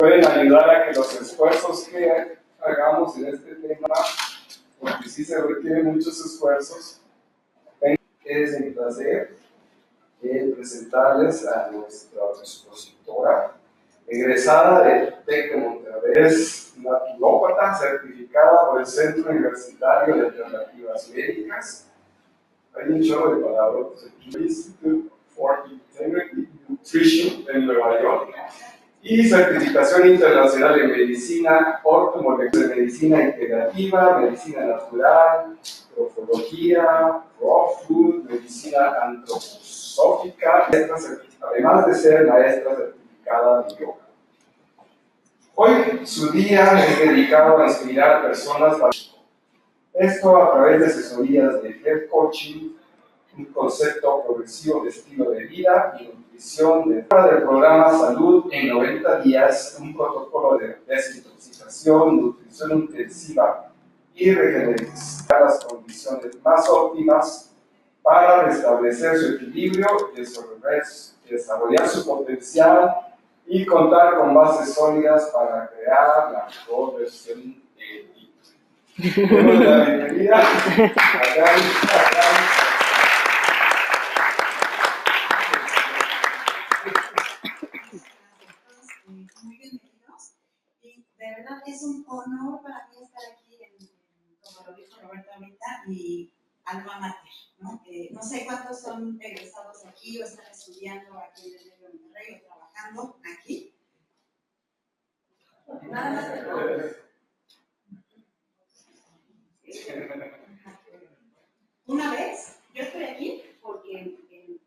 pueden ayudar a que los esfuerzos que hagamos en este tema, porque sí se requieren muchos esfuerzos. Es mi placer presentarles a nuestra expositora, egresada del TEC de Monterrey. Es naturópata certificada por el Centro Universitario de Alternativas Médicas. Hay un chorro de palabras, Institute for Integrative Nutrition en Nueva York. Y certificación internacional en medicina ortomolecular, medicina integrativa, medicina natural, trofología, raw food, medicina antroposófica, además de ser maestra certificada de yoga. Hoy su día es dedicado a inspirar a personas para esto a través de asesorías de health coaching, un concepto progresivo de estilo de vida y nutrición del programa Salud en 90 días, un protocolo de desintoxicación, nutrición intensiva y regeneración las condiciones más óptimas para restablecer su equilibrio, desarrollar su potencial y contar con bases sólidas para crear la mejor versión de ti. Demos la bienvenida a Gaby. Muy bienvenidos. Y de verdad es un honor para mí estar aquí, como lo dijo Roberto ahorita, mi alma mater, ¿no? No sé cuántos son egresados aquí o están estudiando aquí en el TEC de Monterrey o trabajando aquí. Nada más de todos. Una vez, yo estoy aquí porque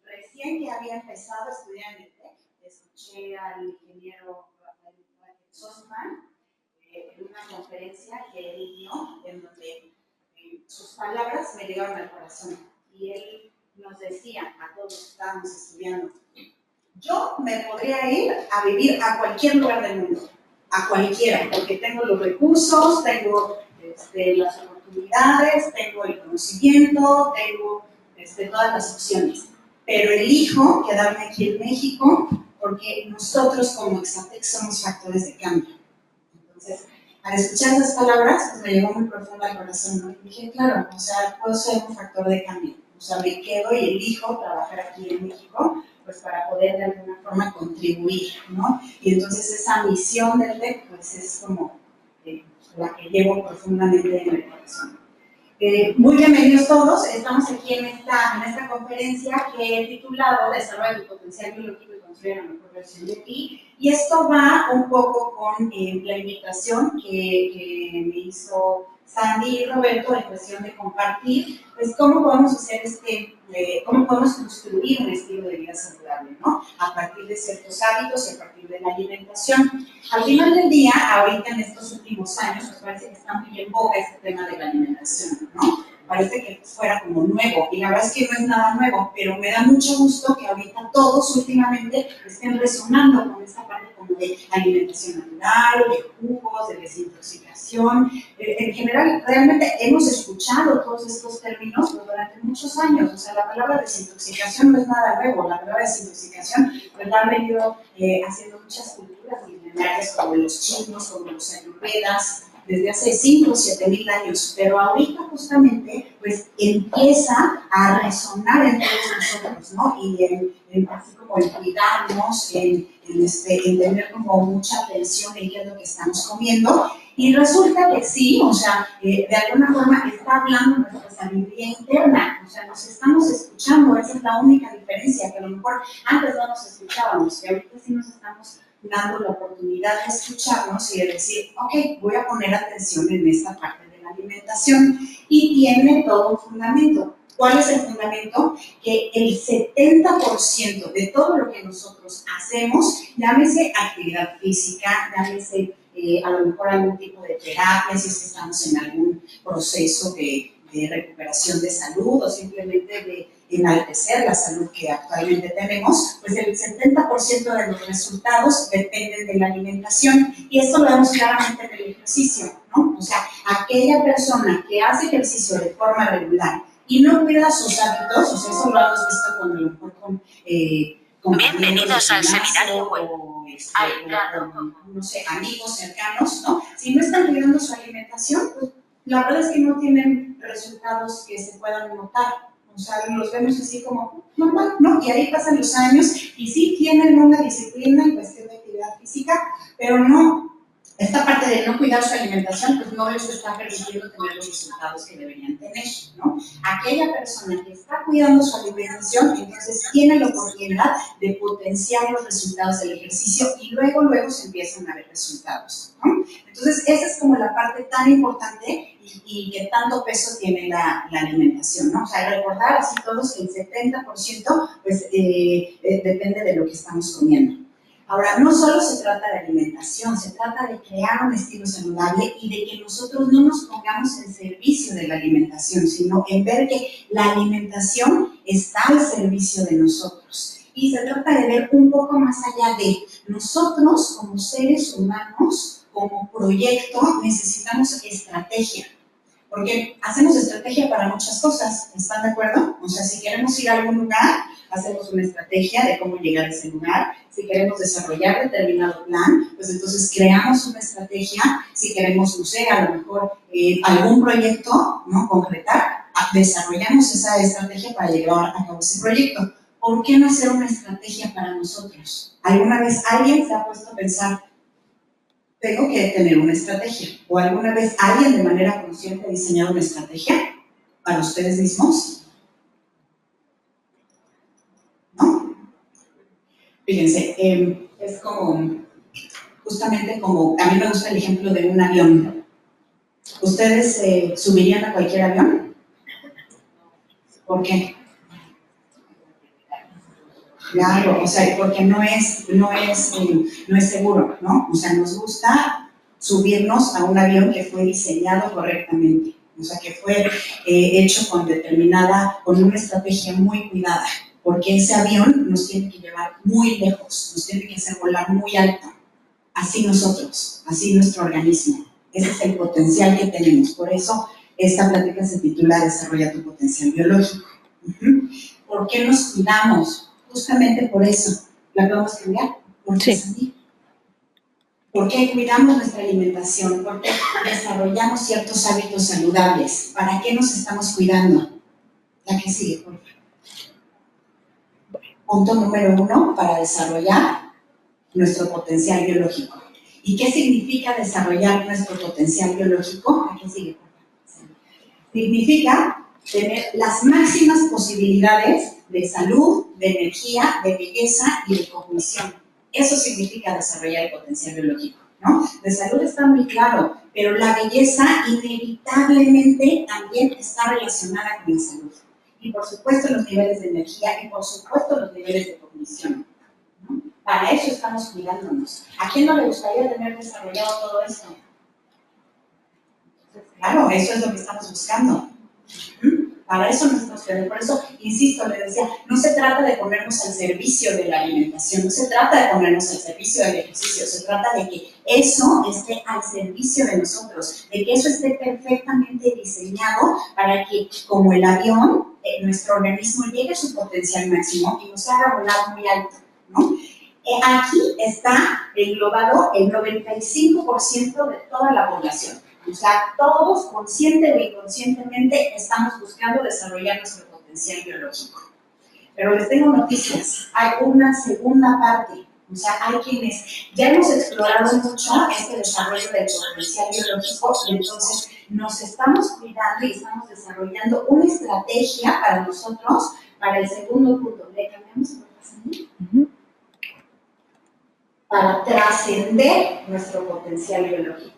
recién que había empezado a estudiar en el TEC, escuché al ingeniero Rafael Sosman en una conferencia que él dio, en donde sus palabras me llegaron al corazón. Y él nos decía a todos los que estábamos estudiando, yo me podría ir a vivir a cualquier lugar del mundo, a cualquiera, porque tengo los recursos, tengo las oportunidades, tengo el conocimiento, tengo todas las opciones. Pero elijo quedarme aquí en México porque nosotros como Exatec somos factores de cambio. Entonces, al escuchar esas palabras, pues me llegó muy profundo al corazón, ¿no? Y dije, claro, o sea, puedo ser un factor de cambio. O sea, me quedo y elijo trabajar aquí en México, pues para poder de alguna forma contribuir, ¿no? Y entonces esa misión del TEC, pues es como la que llevo profundamente en el corazón. Muy bienvenidos todos, estamos aquí en esta conferencia que he titulado Desarrollo tu potencial biológico y construir la mejor versión de ti, y esto va un poco con la invitación que me hizo Sandy y Roberto en cuestión de compartir, pues cómo podemos hacer cómo podemos construir un estilo de vida saludable, ¿no? A partir de ciertos hábitos y a partir de la alimentación. Al final del día, ahorita en estos últimos años, pues parece que está muy en boga este tema de la alimentación, ¿no? Parece que fuera como nuevo, y la verdad es que no es nada nuevo, pero me da mucho gusto que ahorita todos últimamente estén resonando con esta parte como de alimentación natural, de jugos, de desintoxicación. En general, realmente hemos escuchado todos estos términos durante muchos años. O sea, la palabra desintoxicación no es nada nuevo. La palabra desintoxicación pues la han venido haciendo muchas culturas milenarias, como los chinos, como los ayurvedas, desde hace 5 o 7 mil años, pero ahorita justamente pues empieza a resonar en todos nosotros, ¿no? Y así como en cuidarnos, en tener como mucha atención en qué es lo que estamos comiendo, y resulta que sí, o sea, de alguna forma está hablando nuestra sabiduría interna, o sea, nos estamos escuchando, esa es la única diferencia, que a lo mejor antes no nos escuchábamos, y ahorita sí nos estamos dando la oportunidad de escucharnos y de decir, ok, voy a poner atención en esta parte de la alimentación, y tiene todo un fundamento. ¿Cuál es el fundamento? Que el 70% de todo lo que nosotros hacemos, llámese actividad física, llámese a lo mejor algún tipo de terapia, si es que estamos en algún proceso de recuperación de salud o simplemente de enaltecer la salud que actualmente tenemos, pues el 70% de los resultados dependen de la alimentación, y esto lo vemos claramente en el ejercicio, ¿no? O sea, aquella persona que hace ejercicio de forma regular y no cuida sus hábitos, o sea, eso lo hemos visto con a lo mejor con Bienvenidos al seminario web. No sé, amigos cercanos, ¿no? Si no están cuidando su alimentación, pues la verdad es que no tienen resultados que se puedan notar. O sea, los vemos así como normal, ¿no? Y ahí pasan los años y sí tienen una disciplina en cuestión de actividad física, pero no, esta parte de no cuidar su alimentación, pues no les está permitiendo tener los resultados que deberían tener, ¿no? Aquella persona que está cuidando su alimentación, entonces tiene la oportunidad de potenciar los resultados del ejercicio y luego se empiezan a ver resultados, ¿no? Entonces, esa es como la parte tan importante y que tanto peso tiene la alimentación, ¿no? O sea, recordar así todos que el 70% pues, depende de lo que estamos comiendo. Ahora, no solo se trata de alimentación, se trata de crear un estilo saludable y de que nosotros no nos pongamos en servicio de la alimentación, sino en ver que la alimentación está al servicio de nosotros. Y se trata de ver un poco más allá de nosotros como seres humanos, como proyecto, necesitamos estrategia. Porque hacemos estrategia para muchas cosas, ¿están de acuerdo? O sea, si queremos ir a algún lugar, hacemos una estrategia de cómo llegar a ese lugar. Si queremos desarrollar determinado plan, pues entonces creamos una estrategia. Si queremos, no sé, a lo mejor algún proyecto, ¿no? Concretar, desarrollamos esa estrategia para llevar a cabo ese proyecto. ¿Por qué no hacer una estrategia para nosotros? ¿Alguna vez alguien se ha puesto a pensar, tengo que tener una estrategia? ¿O alguna vez alguien de manera consciente ha diseñado una estrategia para ustedes mismos? ¿No? Fíjense, es como, justamente como, a mí me gusta el ejemplo de un avión. ¿Ustedes subirían a cualquier avión? ¿Por qué? Claro, o sea, porque no es seguro, ¿no? O sea, nos gusta subirnos a un avión que fue diseñado correctamente, o sea, que fue hecho con una estrategia muy cuidada, porque ese avión nos tiene que llevar muy lejos, nos tiene que hacer volar muy alto, así nosotros, así nuestro organismo. Ese es el potencial que tenemos, por eso esta plática se titula Desarrolla tu potencial biológico. ¿Por qué nos cuidamos? Justamente por eso. ¿La podemos cambiar? Porque es así. ¿Por qué cuidamos nuestra alimentación? ¿Por qué desarrollamos ciertos hábitos saludables? ¿Para qué nos estamos cuidando? La que sigue, por favor. Punto número 1, para desarrollar nuestro potencial biológico. ¿Y qué significa desarrollar nuestro potencial biológico? La que sigue, por favor. Significa tener las máximas posibilidades de salud, de energía, de belleza y de cognición. Eso significa desarrollar el potencial biológico, ¿no? De salud está muy claro, pero la belleza inevitablemente también está relacionada con la salud. Y por supuesto los niveles de energía y por supuesto los niveles de cognición, ¿no? Para eso estamos cuidándonos. ¿A quién no le gustaría tener desarrollado todo esto? Claro, eso es lo que estamos buscando. Para eso no estamos cuidando. Por eso, insisto, les decía, no se trata de ponernos al servicio de la alimentación, no se trata de ponernos al servicio del ejercicio, se trata de que eso esté al servicio de nosotros, de que eso esté perfectamente diseñado para que, como el avión, nuestro organismo llegue a su potencial máximo y nos haga volar muy alto, ¿no? Aquí está englobado el 95% de toda la población. O sea, todos, consciente o inconscientemente, estamos buscando desarrollar nuestro potencial biológico. Pero les tengo noticias, hay una segunda parte. O sea, hay quienes ya hemos explorado mucho este desarrollo del potencial biológico y entonces nos estamos cuidando y estamos desarrollando una estrategia para nosotros, para el segundo punto. ¿Le cambiamos por trascender? Para trascender nuestro potencial biológico.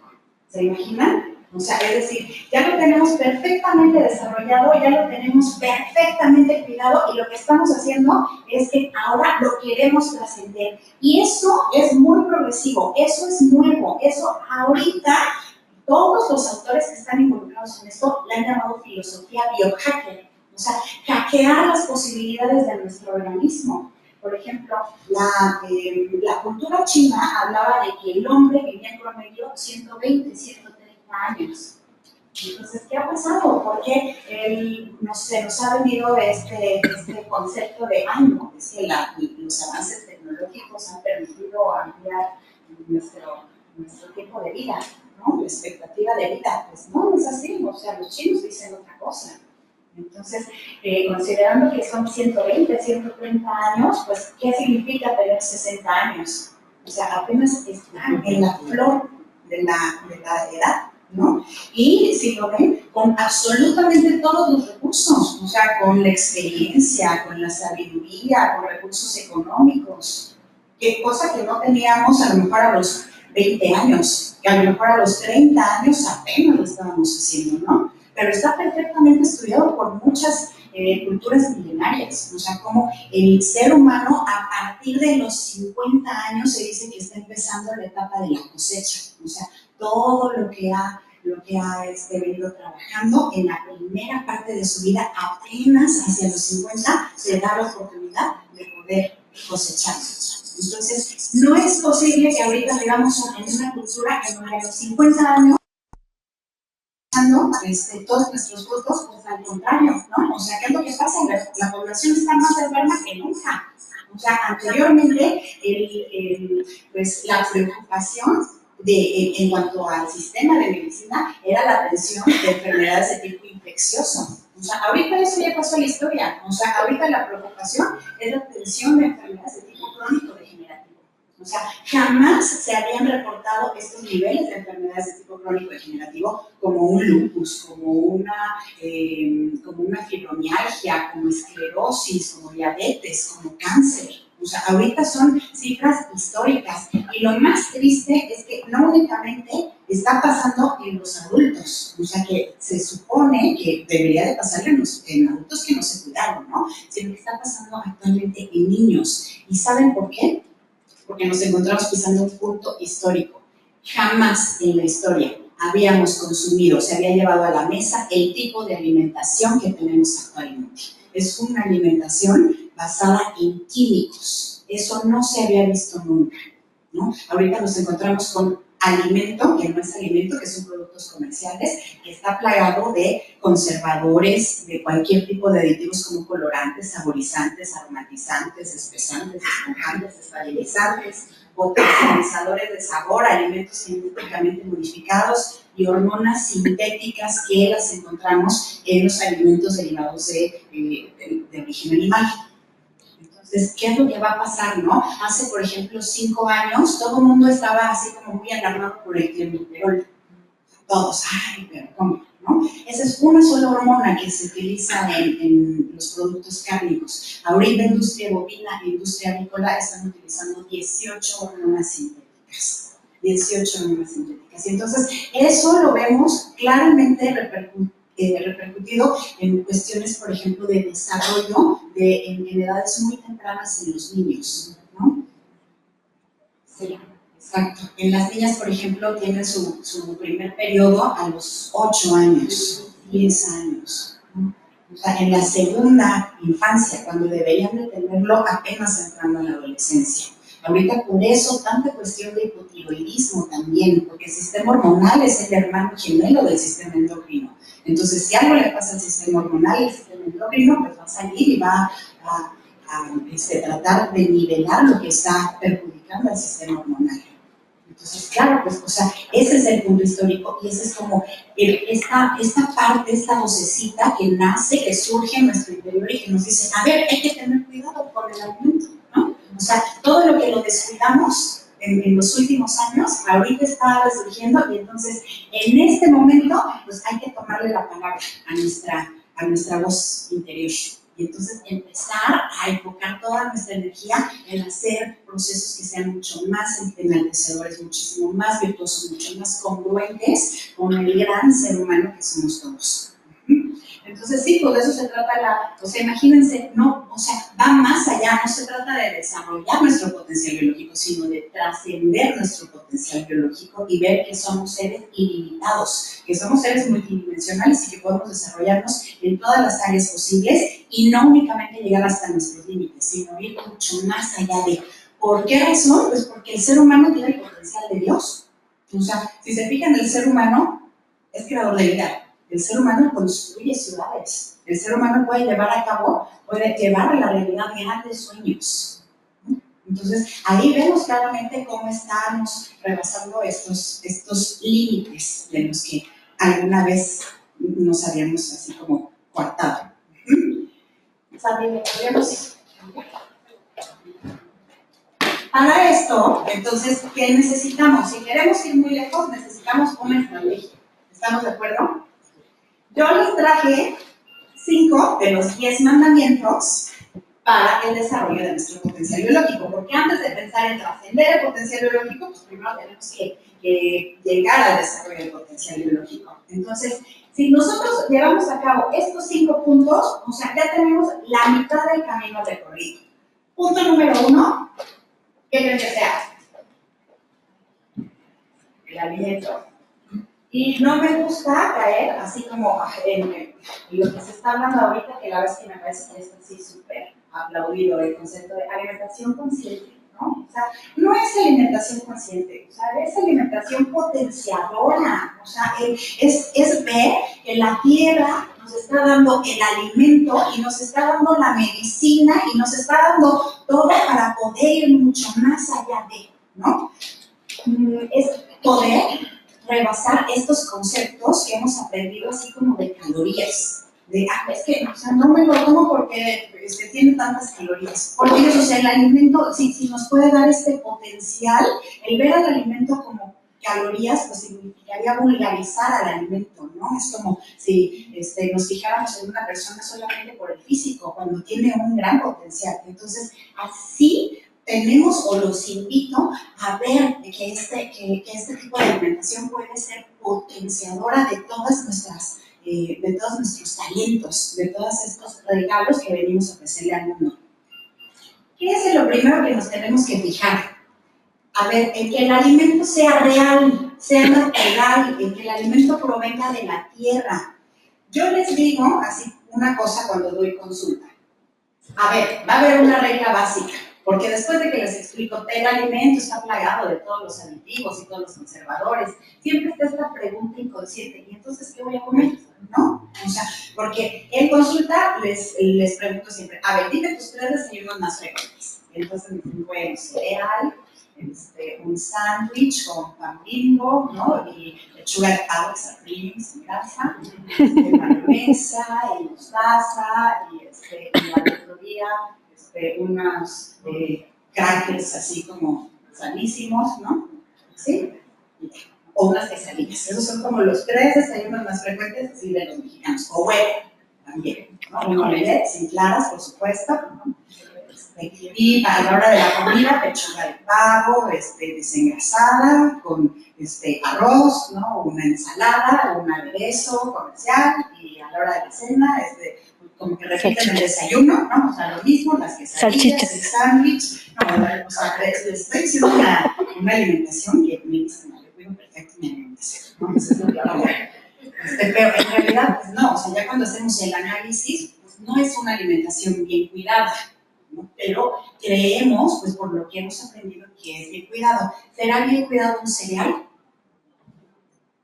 ¿Se imaginan? O sea, es decir, ya lo tenemos perfectamente desarrollado, ya lo tenemos perfectamente cuidado y lo que estamos haciendo es que ahora lo queremos trascender. Y eso es muy progresivo, eso es nuevo, eso ahorita todos los autores que están involucrados en esto la han llamado filosofía biohacker. O sea, hackear las posibilidades de nuestro organismo. Por ejemplo, la cultura china hablaba de que el hombre vivía en promedio 120, 130 años. Entonces, ¿qué ha pasado? Porque se nos ha venido este concepto de, ay, no, es que los avances tecnológicos han permitido ampliar nuestro tiempo de vida, ¿no? La expectativa de vida. Pues no es así, o sea, los chinos dicen otra cosa. Entonces, considerando que son 120, 130 años, pues, ¿qué significa tener 60 años? O sea, apenas están en la flor de la edad, ¿no? Y si lo ven, con absolutamente todos los recursos, o sea, con la experiencia, con la sabiduría, con recursos económicos, que cosa que no teníamos a lo mejor a los 20 años, que a lo mejor a los 30 años apenas lo estábamos haciendo, ¿no? Pero está perfectamente estudiado por muchas culturas milenarias, o sea, como el ser humano a partir de los 50 años se dice que está empezando la etapa de la cosecha, o sea, todo lo que ha venido trabajando en la primera parte de su vida, apenas hacia los 50, se da la oportunidad de poder cosechar. Entonces, no es posible que ahorita vivamos en una cultura en donde a los 50 años todos nuestros frutos, pues al contrario, ¿no? O sea, ¿qué es lo que pasa? La población está más enferma que nunca. O sea, anteriormente, pues la preocupación en cuanto al sistema de medicina era la atención de enfermedades de tipo infeccioso. O sea, ahorita eso ya pasó a la historia. O sea, ahorita la preocupación es la atención de enfermedades de tipo crónico degenerativo. O sea, jamás se habían reportado estos niveles de enfermedades de tipo crónico degenerativo como un lupus, como una fibromialgia, como esclerosis, como diabetes, como cáncer. O sea, ahorita son cifras históricas. Y lo más triste es que no únicamente está pasando en los adultos, o sea, que se supone que debería de pasar en adultos que no se cuidaron, ¿no? Sino que está pasando actualmente en niños. ¿Y saben por qué? Porque nos encontramos pisando un punto histórico. Jamás en la historia habíamos consumido, se había llevado a la mesa el tipo de alimentación que tenemos actualmente. Es una alimentación basada en químicos. Eso no se había visto nunca, ¿no? Ahorita nos encontramos con alimento, que no es alimento, que son productos comerciales, que está plagado de conservadores, de cualquier tipo de aditivos como colorantes, saborizantes, aromatizantes, espesantes, esponjantes, estabilizantes, potencializadores de sabor, alimentos genéticamente modificados y hormonas sintéticas que las encontramos en los alimentos derivados de origen animal. Entonces, ¿qué es lo que va a pasar, no? Hace, por ejemplo, 5 años, todo el mundo estaba así como muy alarmado por el clenbuterol. Todos, ay, pero ¿cómo? ¿No? Esa es una sola hormona que se utiliza en los productos cárnicos. Ahorita industria bovina e industria avícola están utilizando 18 hormonas sintéticas. 18 hormonas sintéticas. Y entonces, eso lo vemos claramente repercutido en cuestiones, por ejemplo, de desarrollo en edades muy tempranas en los niños, ¿no? Sí, exacto. En las niñas, por ejemplo, tienen su primer periodo a los 8 años, 10 años, ¿no? O sea, en la segunda infancia, cuando deberían de tenerlo apenas entrando en la adolescencia. Ahorita por eso tanta cuestión de hipotiroidismo también, porque el sistema hormonal es el hermano gemelo del sistema endocrino. Entonces, si algo le pasa al sistema hormonal, el sistema endocrino pues va a salir y va a tratar de nivelar lo que está perjudicando al sistema hormonal. Entonces, claro, pues, o sea, ese es el punto histórico y ese es como esta parte, esta vocecita que nace, que surge en nuestro interior y que nos dice, a ver, hay que tener cuidado con el alimento, ¿no? O sea, todo lo que lo descuidamos en los últimos años, ahorita está resurgiendo y entonces, en este momento, pues hay que tomarle la palabra a nuestra voz interior. Y entonces empezar a enfocar toda nuestra energía en hacer procesos que sean mucho más enaltecedores, muchísimo más virtuosos, mucho más congruentes con el gran ser humano que somos todos. Entonces sí, pues de eso se trata o sea, imagínense, no, o sea, va más allá, no se trata de desarrollar nuestro potencial biológico, sino de trascender nuestro potencial biológico y ver que somos seres ilimitados, que somos seres multidimensionales y que podemos desarrollarnos en todas las áreas posibles y no únicamente llegar hasta nuestros límites, sino ir mucho más allá de. ¿Por qué razón? Pues porque el ser humano tiene el potencial de Dios. O sea, si se fijan, el ser humano es creador de vida. El ser humano construye ciudades. El ser humano puede llevar a la realidad grandes sueños. Entonces, ahí vemos claramente cómo estamos rebasando estos límites de los que alguna vez nos habíamos así como coartado. ¿Podríamos? Para esto, entonces, ¿qué necesitamos? Si queremos ir muy lejos, necesitamos una estrategia. ¿Estamos de acuerdo? Yo les traje 5 de los 10 mandamientos para el desarrollo de nuestro potencial biológico, porque antes de pensar en trascender el potencial biológico, pues primero tenemos que llegar al desarrollo del potencial biológico. Entonces, si nosotros llevamos a cabo estos 5 puntos, o sea, ya tenemos la mitad del camino recorrido. Punto número 1, ¿qué creen que sea? El alimento. Y no me gusta caer así como en lo que se está hablando ahorita, que la verdad es que me parece que es así súper aplaudido el concepto de alimentación consciente, ¿no? O sea, no es alimentación consciente, o sea, es alimentación potenciadora, o sea, es ver que la tierra nos está dando el alimento y nos está dando la medicina y nos está dando todo para poder ir mucho más allá de, ¿no? Es poder rebasar estos conceptos que hemos aprendido así como de calorías. Es que, o sea, no me lo tomo porque tiene tantas calorías. Porque eso, o sea, el alimento, si nos puede dar este potencial, el ver al alimento como calorías, pues significaría vulgarizar al alimento, ¿no? Es como si nos fijáramos en una persona solamente por el físico, cuando tiene un gran potencial. Entonces, así tenemos, o los invito a ver que este tipo de alimentación puede ser potenciadora de todos nuestros talentos, de todos estos regalos que venimos a ofrecerle al mundo. ¿Qué es lo primero que nos tenemos que fijar? A ver, en que el alimento sea real, sea natural, en que el alimento provenga de la tierra. Yo les digo así una cosa cuando doy consulta. A ver, va a haber una regla básica. Porque después de que les explico, el alimento está plagado de todos los aditivos y todos los conservadores, siempre está esta pregunta inconsciente, ¿y entonces qué voy a comer? ¿No? O sea, porque en consulta les pregunto siempre, a ver, dime tus 3 desayunos más frecuentes. Entonces me dicen, bueno, cereal, un sándwich con pan Bimbo, ¿no? Y lechuga de pavo, extra premium, sin grasa, mayonesa, y mostaza, y al otro día, unos crackers así como sanísimos, ¿no? ¿Sí? O unas quesadillas. Esos son como los 3 desayunos más frecuentes así de los mexicanos. O huevo también, ¿no? Un omelette sin claras, por supuesto, ¿no? Y a la hora de la comida, pechuga de pavo, desengrasada, con arroz, ¿no? Una ensalada, un aderezo comercial, y a la hora de la cena, como que repiten el desayuno, ¿no? O sea, lo mismo, las quesadillas, el sándwich, no, o sea, les estoy diciendo una alimentación que me dicen, no, yo cuido perfecto mi alimentación, ¿no? Eso es lo que hago. Pero en realidad, pues no, o sea, ya cuando hacemos el análisis, pues no es una alimentación bien cuidada, ¿no? Pero creemos, pues por lo que hemos aprendido, que es bien cuidado. ¿Será bien cuidado un cereal?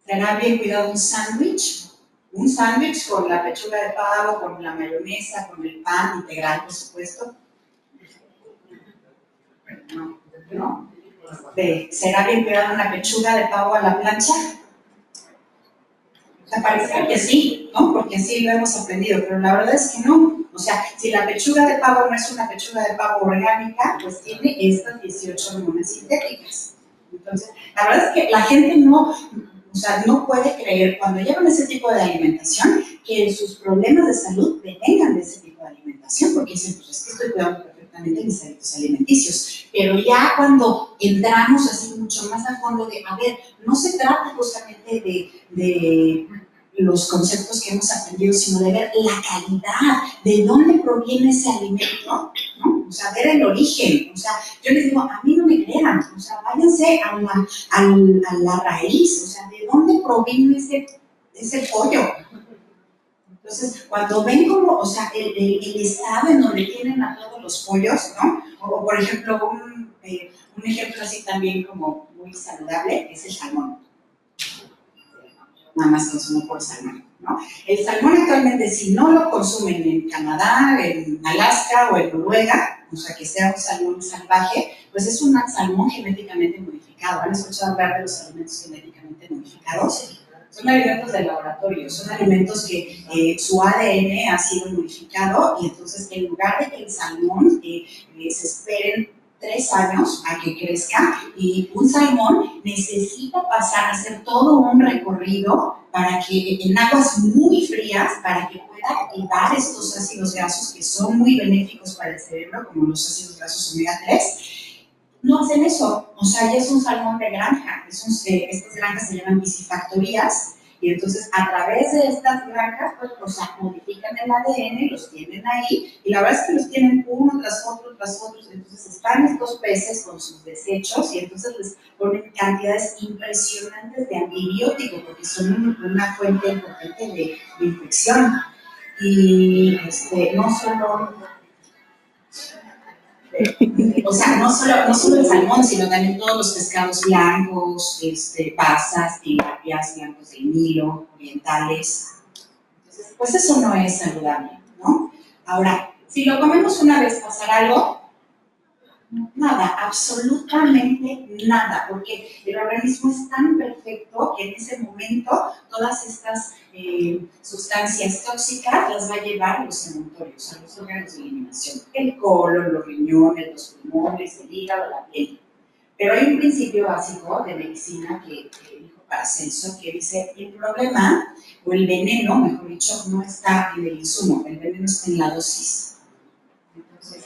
¿Será bien cuidado un sándwich? Un sándwich con la pechuga de pavo, con la mayonesa, con el pan integral, por supuesto. No. ¿Será bien cuidado una pechuga de pavo a la plancha? O sea, parece que sí, ¿no? Porque sí lo hemos aprendido, pero la verdad es que no. O sea, si la pechuga de pavo no es una pechuga de pavo orgánica, pues tiene estas 18 hormonas sintéticas. Entonces, la verdad es que la gente no puede creer cuando llevan ese tipo de alimentación que sus problemas de salud devengan de ese tipo de alimentación, porque dicen, pues es que estoy cuidando perfectamente mis hábitos alimenticios. Pero ya cuando entramos así mucho más a fondo de, a ver, no se trata justamente de los conceptos que hemos aprendido, sino de ver la calidad, de dónde proviene ese alimento, ¿no? O sea, ver el origen. O sea, yo les digo, a mí no me crean, o sea, váyanse a la raíz, o sea, de dónde proviene ese pollo. Entonces, cuando ven como, o sea, el estado en donde tienen a todos los pollos, ¿no? O por ejemplo, un ejemplo así también como muy saludable es el salmón. nada más consumo por salmón, ¿no? El salmón actualmente, si no lo consumen en Canadá, en Alaska o en Noruega, o sea, que sea un salmón salvaje, pues es un salmón genéticamente modificado. ¿Han escuchado hablar de los alimentos genéticamente modificados? Son alimentos de laboratorio, son alimentos que su ADN ha sido modificado y entonces en lugar de que el salmón se esperen 3 años a que crezca, y un salmón necesita pasar a hacer todo un recorrido para que en aguas muy frías, para que pueda llevar estos ácidos grasos que son muy benéficos para el cerebro, como los ácidos grasos omega 3. No hacen eso, o sea, ya es un salmón de granja, estas granjas se llaman piscifactorías, y entonces a través de estas granjas, pues o sea, modifican el ADN, los tienen ahí, y la verdad es que los tienen uno tras otro, entonces están estos peces con sus desechos, y entonces les ponen cantidades impresionantes de antibióticos, porque son una fuente potente de infección, y no solo... O sea, no solo el salmón, sino también todos los pescados blancos, pasas, tilapias, blancos del Nilo, orientales. Entonces, pues eso no es saludable, ¿no? Ahora, si lo comemos una vez, ¿pasará algo? Nada, absolutamente nada, porque el organismo es tan perfecto que en ese momento todas estas sustancias tóxicas las va a llevar a los emontorios, a los órganos de eliminación, el colon, los riñones, los pulmones, el hígado, la piel. Pero hay un principio básico de medicina que dijo Paracelso, que dice, el problema, o el veneno, mejor dicho, no está en el insumo, el veneno está en la dosis. Entonces,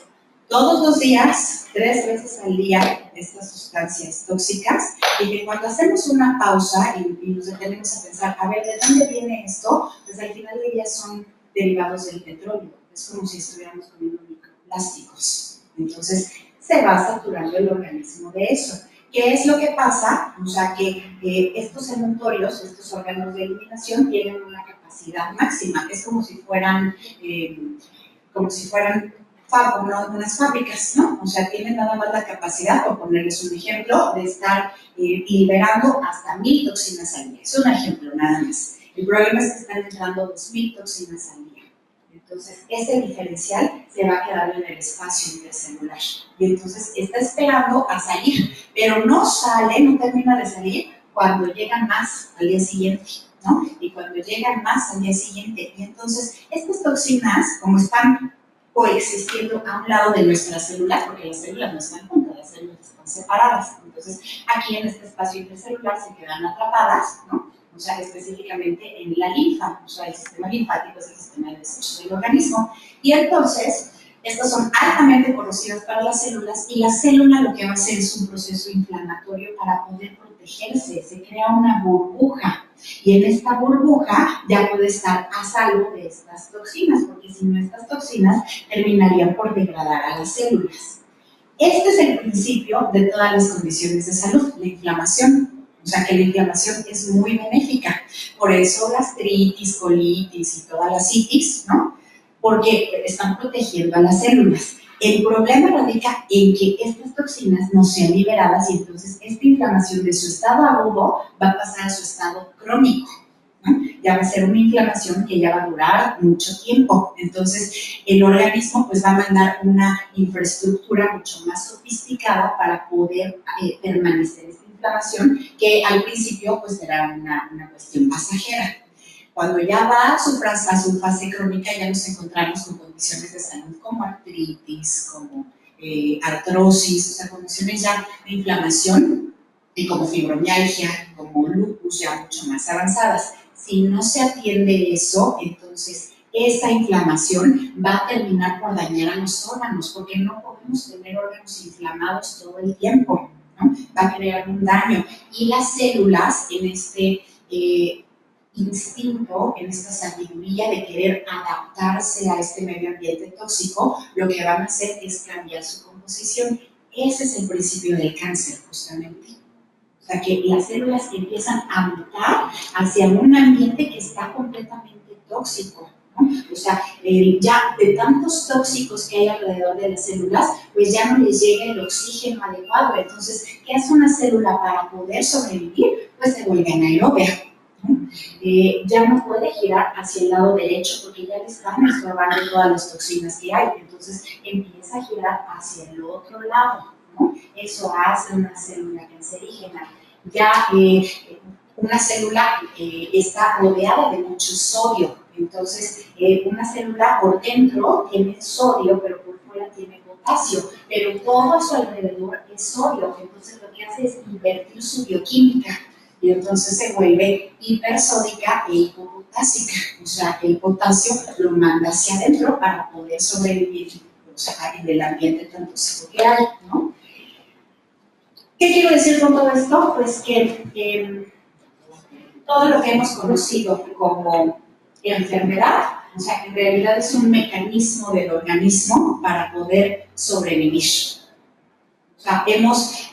todos los días, 3 veces al día, estas sustancias tóxicas, y que cuando hacemos una pausa y nos detenemos a pensar, a ver, ¿de dónde viene esto? Pues al final del día son derivados del petróleo. Es como si estuviéramos comiendo microplásticos. Entonces, se va saturando el organismo de eso. ¿Qué es lo que pasa? O sea, que estos emontorios, estos órganos de eliminación, tienen una capacidad máxima. Es como si fueran unas fábricas, ¿no? O sea, tienen nada más la capacidad, por ponerles un ejemplo, de estar liberando hasta 1000 toxinas al día. Es un ejemplo nada más. El problema es que están entrando 2000 toxinas al día. Entonces, ese diferencial se va quedando en el espacio intercelular. Y entonces está esperando a salir, pero no sale, no termina de salir cuando llegan más al día siguiente, ¿no? Y cuando llegan más al día siguiente. Y entonces, estas toxinas, como están coexistiendo a un lado de nuestras células, porque las células no están juntas, las células están separadas. Entonces, aquí en este espacio intercelular se quedan atrapadas, ¿no? O sea, específicamente en la linfa, o sea, el sistema linfático es el sistema de desecho del organismo. Y entonces, estas son altamente corrosivas para las células, y la célula lo que va a hacer es un proceso inflamatorio para poder protegerse. Se crea una burbuja. Y en esta burbuja ya puede estar a salvo de estas toxinas, porque si no, estas toxinas terminarían por degradar a las células. Este es el principio de todas las condiciones de salud, la inflamación. O sea que la inflamación es muy benéfica. Por eso gastritis, colitis y toda la citis, ¿no? Porque están protegiendo a las células. El problema radica en que estas toxinas no sean liberadas, y entonces esta inflamación de su estado agudo va a pasar a su estado crónico, ¿no? Ya va a ser una inflamación que ya va a durar mucho tiempo. Entonces el organismo pues va a mandar una infraestructura mucho más sofisticada para poder permanecer esta inflamación, que al principio pues será una cuestión pasajera. Cuando ya va a su fase crónica, ya nos encontramos con condiciones de salud como artritis, como artrosis, o sea, condiciones ya de inflamación, y como fibromialgia, como lupus, ya mucho más avanzadas. Si no se atiende eso, entonces esa inflamación va a terminar por dañar a los órganos, porque no podemos tener órganos inflamados todo el tiempo, ¿no? Va a crear un daño. Y las células en este instinto, en esta sabiduría de querer adaptarse a este medio ambiente tóxico, lo que van a hacer es cambiar su composición. Ese es el principio del cáncer, justamente. O sea, que las células empiezan a mutar hacia un ambiente que está completamente tóxico, ¿no? O sea, ya de tantos tóxicos que hay alrededor de las células, pues ya no les llega el oxígeno adecuado. Entonces, ¿qué hace una célula para poder sobrevivir? Pues se vuelve anaerobia, ¿no? ya no puede girar hacia el lado derecho porque ya le están estorbando todas las toxinas que hay. Entonces empieza a girar hacia el otro lado, ¿no? Eso hace una célula cancerígena. Ya una célula está rodeada de mucho sodio. Entonces, una célula por dentro tiene sodio, pero por fuera tiene potasio, pero todo a su alrededor es sodio. Entonces, lo que hace es invertir su bioquímica y entonces se vuelve hipersódica e hipopotásica. O sea, el potasio lo manda hacia adentro para poder sobrevivir, o sea, en el ambiente tan tóxico que hay, ¿no? ¿Qué quiero decir con todo esto? Pues que todo lo que hemos conocido como enfermedad, o sea, en realidad es un mecanismo del organismo para poder sobrevivir. O sea, hemos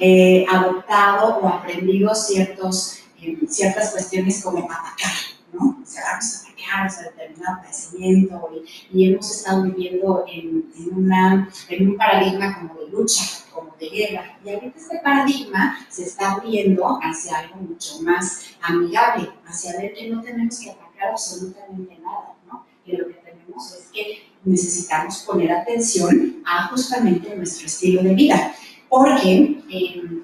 adoptado o aprendido ciertas cuestiones como atacar, ¿no? O sea, vamos a atacar a determinado padecimiento y hemos estado viviendo en un paradigma como de lucha, como de guerra. Y ahorita este paradigma se está abriendo hacia algo mucho más amigable, hacia ver que no tenemos que atacar absolutamente nada, ¿no? Que lo que tenemos es que necesitamos poner atención a justamente nuestro estilo de vida. Porque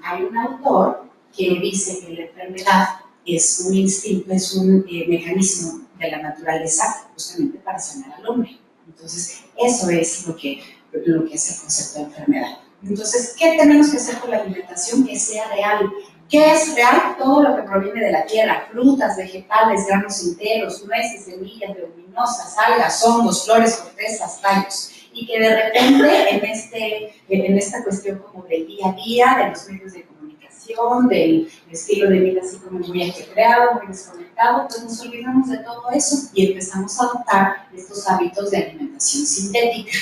hay un autor que dice que la enfermedad es un instinto, es un mecanismo de la naturaleza justamente para sanar al hombre. Entonces, eso es lo que es el concepto de enfermedad. Entonces, ¿qué tenemos que hacer con la alimentación que sea real? ¿Qué es real? Todo lo que proviene de la tierra, frutas, vegetales, granos enteros, nueces, semillas, leguminosas, algas, hongos, flores, cortezas, tallos. Y que de repente en esta cuestión como del día a día, de los medios de comunicación, del estilo de vida así como muy ajetreado, muy desconectado, pues nos olvidamos de todo eso y empezamos a adoptar estos hábitos de alimentación sintética.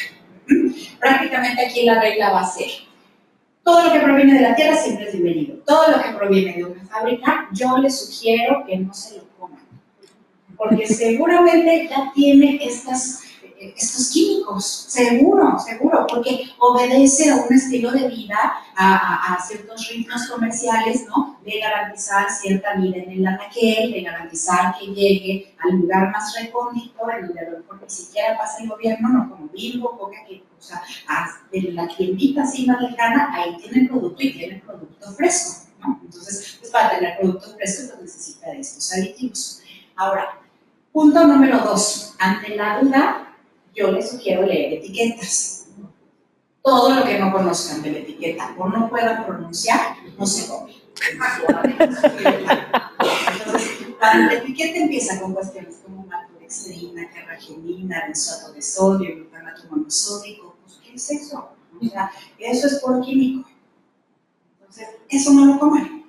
Prácticamente aquí la regla va a ser: todo lo que proviene de la tierra siempre es bienvenido. Todo lo que proviene de una fábrica, yo les sugiero que no se lo coman. Porque seguramente ya tiene estos químicos, seguro, porque obedece a un estilo de vida, a ciertos ritmos comerciales, ¿no? De garantizar cierta vida en el anaquel, de garantizar que llegue al lugar más recóndito, en donde a lo mejor ni siquiera pasa el gobierno, no como Bimbo, Coca, que, o sea, de la tiendita así más lejana, ahí tiene el producto y tiene el producto fresco, ¿no? Entonces, pues para tener producto fresco, pues necesita de estos aditivos. Ahora, punto número 2, ante la duda, yo les sugiero leer etiquetas. Todo lo que no conozcan de la etiqueta o no puedan pronunciar, no se come. Entonces, la etiqueta empieza con cuestiones como maltodextrina, carragenina, benzoato de sodio, glutamato monosódico. Pues, ¿qué es eso? O sea, eso es puro químico. Entonces, eso no lo coman.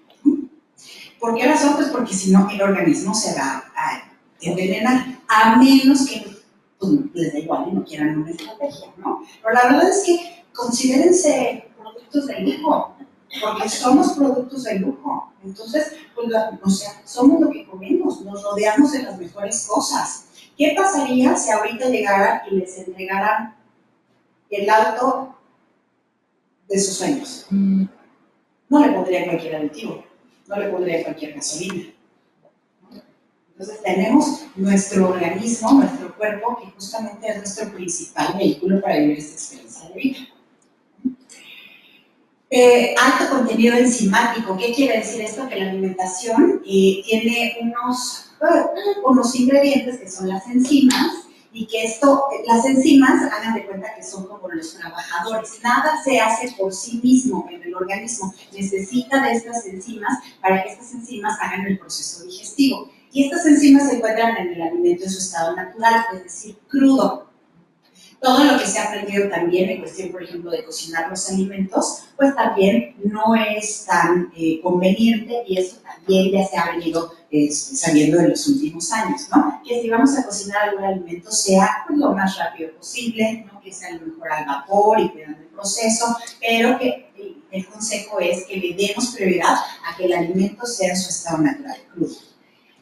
¿Por qué razón? Pues porque si no, el organismo se va a envenenar, a menos que pues, les da igual y no quieran una estrategia, ¿no? Pero la verdad es que considérense productos de lujo, porque somos productos de lujo. Entonces, pues, o sea, somos lo que comemos, nos rodeamos de las mejores cosas. ¿Qué pasaría si ahorita llegaran y les entregaran el auto de sus sueños? No le pondría cualquier aditivo, no le pondría cualquier gasolina. Entonces tenemos nuestro organismo, nuestro cuerpo, que justamente es nuestro principal vehículo para vivir esta experiencia de vida. Alto contenido enzimático. ¿Qué quiere decir esto? Que la alimentación tiene unos ingredientes que son las enzimas, y que las enzimas, hagan de cuenta que son como los trabajadores. Nada se hace por sí mismo en el organismo. Necesita de estas enzimas para que estas enzimas hagan el proceso digestivo. Y estas enzimas se encuentran en el alimento en su estado natural, es decir, crudo. Todo lo que se ha aprendido también en cuestión, por ejemplo, de cocinar los alimentos, pues también no es tan conveniente, y eso también ya se ha venido sabiendo en los últimos años, ¿no? Que si vamos a cocinar algún alimento sea pues, lo más rápido posible, ¿no? Que sea a lo mejor al vapor y cuidando el proceso, pero que el consejo es que le demos prioridad a que el alimento sea en su estado natural, crudo.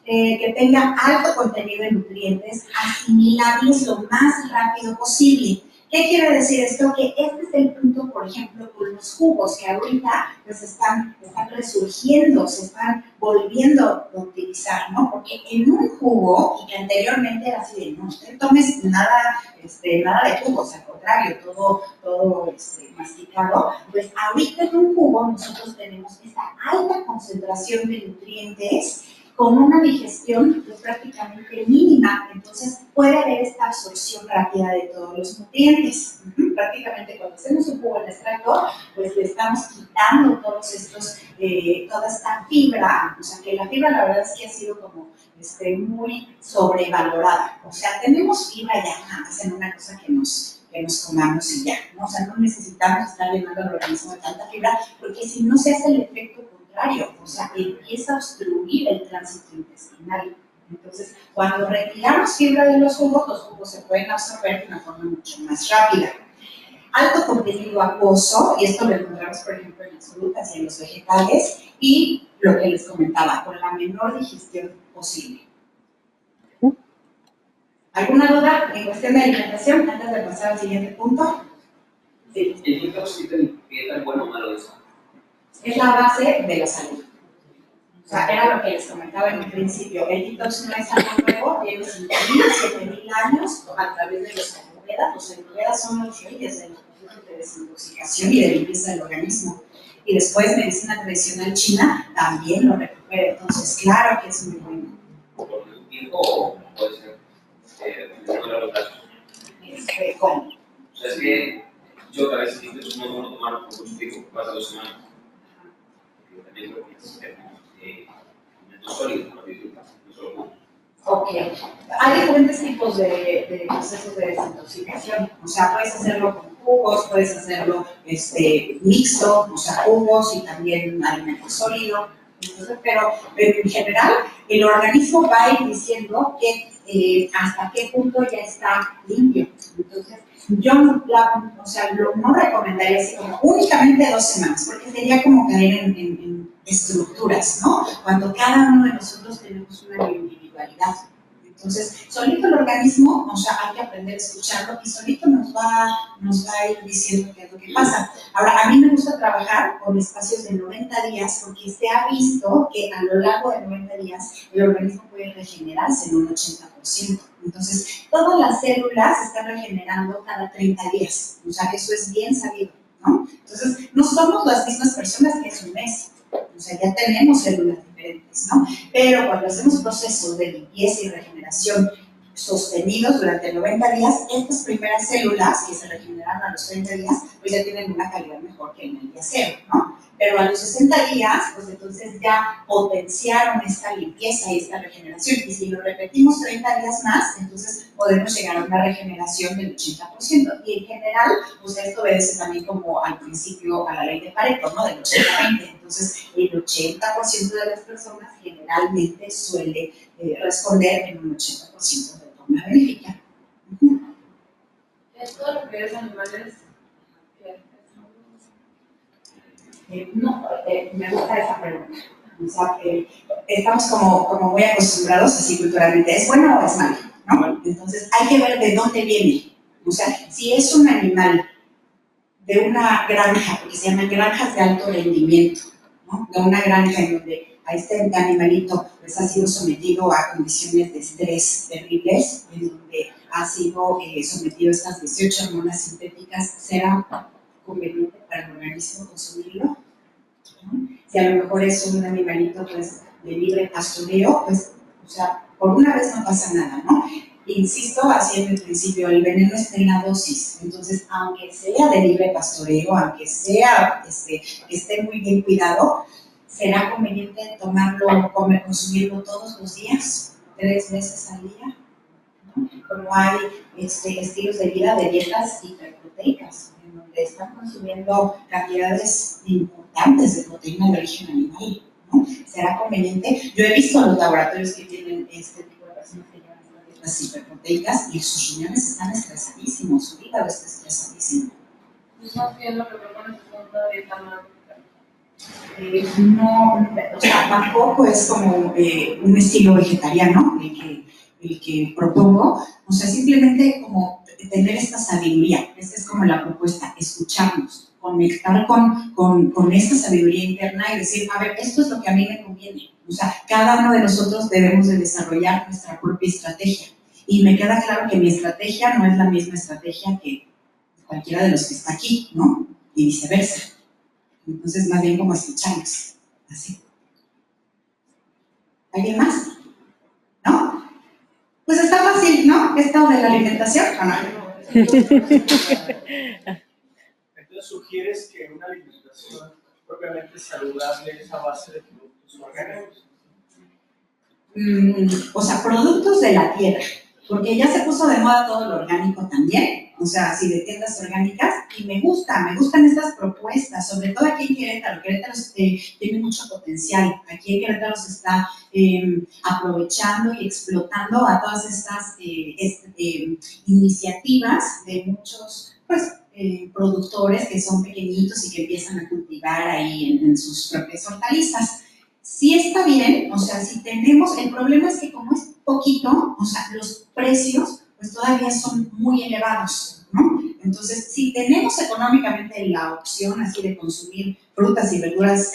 Que tenga alto contenido de nutrientes asimilables lo más rápido posible. ¿Qué quiere decir esto? Que este es el punto, por ejemplo, con los jugos que ahorita pues están resurgiendo, se están volviendo a utilizar, ¿no? Porque en un jugo, y que anteriormente era así de, no, usted tomes nada, nada de jugos, al contrario, todo masticado, pues ahorita en un jugo nosotros tenemos esta alta concentración de nutrientes con una digestión pues, prácticamente mínima, entonces puede haber esta absorción rápida de todos los nutrientes. Prácticamente cuando hacemos un jugo en extracto, pues le estamos quitando todos estos, toda esta fibra, o sea que la fibra la verdad es que ha sido como muy sobrevalorada, o sea tenemos fibra ya nada más en una cosa que nos comamos y ya, ¿no? O sea no necesitamos estar llenando el organismo de tanta fibra, porque si no se hace el efecto contrario, o sea, empieza a obstruir el tránsito intestinal. Entonces, cuando retiramos fibra de los jugos se pueden absorber de una forma mucho más rápida. Alto contenido acuoso, y esto lo encontramos, por ejemplo, en las frutas y en los vegetales, y lo que les comentaba, con la menor digestión posible. ¿Alguna duda en cuestión de alimentación antes de pasar al siguiente punto? Sí. ¿El detox qué tan bueno o malo es? Es la base de la salud. O sea, era lo que les comentaba en un principio. El detox no es algo nuevo, tiene 5.000, 7.000 años a través de los ayurvedas. Los ayurvedas son los reyes del proceso de desintoxicación y de limpieza del organismo. Y después, medicina tradicional china también lo recupera. Entonces, claro que es muy bueno. ¿Por un tiempo o puede ser de muy largo plazo? ¿Cómo? O sea, es que yo a veces digo que es muy bueno tomar por mucho tiempo, pasa 2 semanas. Porque también lo que necesitamos alimentos sólidos, no solo jugo. Ok. Hay diferentes tipos de procesos de desintoxicación. O sea, puedes hacerlo con jugos, puedes hacerlo mixto, o sea, jugos y también alimentos sólidos. Entonces, pero en general, el organismo va a ir diciendo que hasta qué punto ya está limpio. Entonces, yo no recomendaría así como únicamente 2 semanas, porque sería como caer en estructuras, ¿no? Cuando cada uno de nosotros tenemos una individualidad. Entonces, solito el organismo, o sea, hay que aprender a escucharlo y solito nos va a ir diciendo qué es lo que pasa. Ahora, a mí me gusta trabajar con espacios de 90 días porque se ha visto que a lo largo de 90 días el organismo puede regenerarse en un 80%. Entonces, todas las células se están regenerando cada 30 días. O sea, eso es bien sabido, ¿no? Entonces, no somos las mismas personas que hace un mes. O sea, ya tenemos células diferentes, ¿no? Pero cuando hacemos procesos de limpieza y regeneración sostenidos durante 90 días, estas primeras células que se regeneran a los 30 días, pues ya tienen una calidad mejor que en el día cero, ¿no? Pero a los 60 días, pues entonces ya potenciaron esta limpieza y esta regeneración. Y si lo repetimos 30 días más, entonces podemos llegar a una regeneración del 80%. Y en general, pues esto obedece también como al principio a la ley de Pareto, ¿no? Del 80-20. Entonces, el 80% de las personas generalmente suele responder en un 80% de forma benéfica. ¿Es todo lo que es animales? No, me gusta esa pregunta. O sea, estamos como muy acostumbrados así culturalmente, ¿es bueno o es malo? ¿No? Entonces hay que ver de dónde viene. O sea, si es un animal de una granja, porque se llaman granjas de alto rendimiento, ¿no? De una granja en donde a este animalito pues, ha sido sometido a condiciones de estrés terribles, en donde ha sido sometido a estas 18 hormonas sintéticas, ¿será conveniente para el organismo consumirlo? ¿No? Si a lo mejor es un animalito pues, de libre pastoreo, pues, o sea, por una vez no pasa nada, ¿no? Insisto, así en el principio, el veneno está en la dosis, entonces, aunque sea de libre pastoreo, aunque sea que esté muy bien cuidado, ¿será conveniente tomarlo, consumirlo todos los días, 3 veces al día? ¿No? Como hay estilos de vida de dietas hiperproteicas, en donde están consumiendo cantidades importantes de proteína de origen animal, ¿no? ¿Será conveniente? Yo he visto los laboratorios que tienen este tipo de personas que llevan las hiperproteicas y sus riñones están estresadísimos, su hígado está estresadísimo. Pues más bien lo que propones es una dieta más. No, o sea, tampoco es como un estilo vegetariano el que propongo, o sea, simplemente como tener esta sabiduría. Esta es como la propuesta, escucharnos, conectar con esta sabiduría interna y decir, a ver, esto es lo que a mí me conviene. O sea, cada uno de nosotros debemos de desarrollar nuestra propia estrategia. Y me queda claro que mi estrategia no es la misma estrategia que cualquiera de los que está aquí, ¿no? Y viceversa. Entonces, más bien como escucharnos, así. ¿Alguien más? ¿No? Pues está fácil, ¿no? Esto de la alimentación, ¿o no? Entonces sugieres que una alimentación propiamente saludable es a base de productos orgánicos. O sea, productos de la tierra, porque ya se puso de moda todo lo orgánico también, o sea, así de tiendas orgánicas, y me gustan estas propuestas, sobre todo aquí en Querétaro. Querétaro tiene mucho potencial, aquí en Querétaro se está aprovechando y explotando a todas estas iniciativas de muchos, pues, productores que son pequeñitos y que empiezan a cultivar ahí en sus propias hortalizas. Sí está bien, o sea, si tenemos, el problema es que como es poquito, o sea, los precios pues todavía son muy elevados, ¿no? Entonces, si tenemos económicamente la opción así de consumir frutas y verduras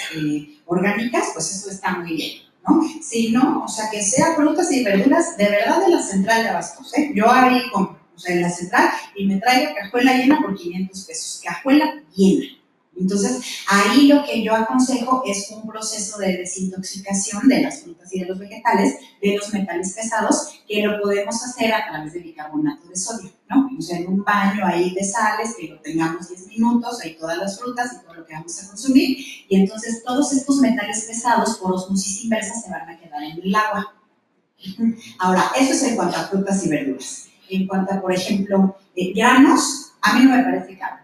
orgánicas, pues eso está muy bien, ¿no? Si no, o sea, que sea frutas y verduras de verdad de la central de abastos, ¿eh? Yo ahí compro, o sea, en la central, y me traigo cajuela llena por 500 pesos, cajuela llena. Entonces, ahí lo que yo aconsejo es un proceso de desintoxicación de las frutas y de los vegetales, de los metales pesados, que lo podemos hacer a través de bicarbonato de sodio, ¿no? O sea, en un baño ahí de sales, que lo tengamos 10 minutos, ahí todas las frutas y todo lo que vamos a consumir, y entonces todos estos metales pesados por osmosis inversa se van a quedar en el agua. Ahora, eso es en cuanto a frutas y verduras. En cuanto a, por ejemplo, granos, a mí no me parece caro.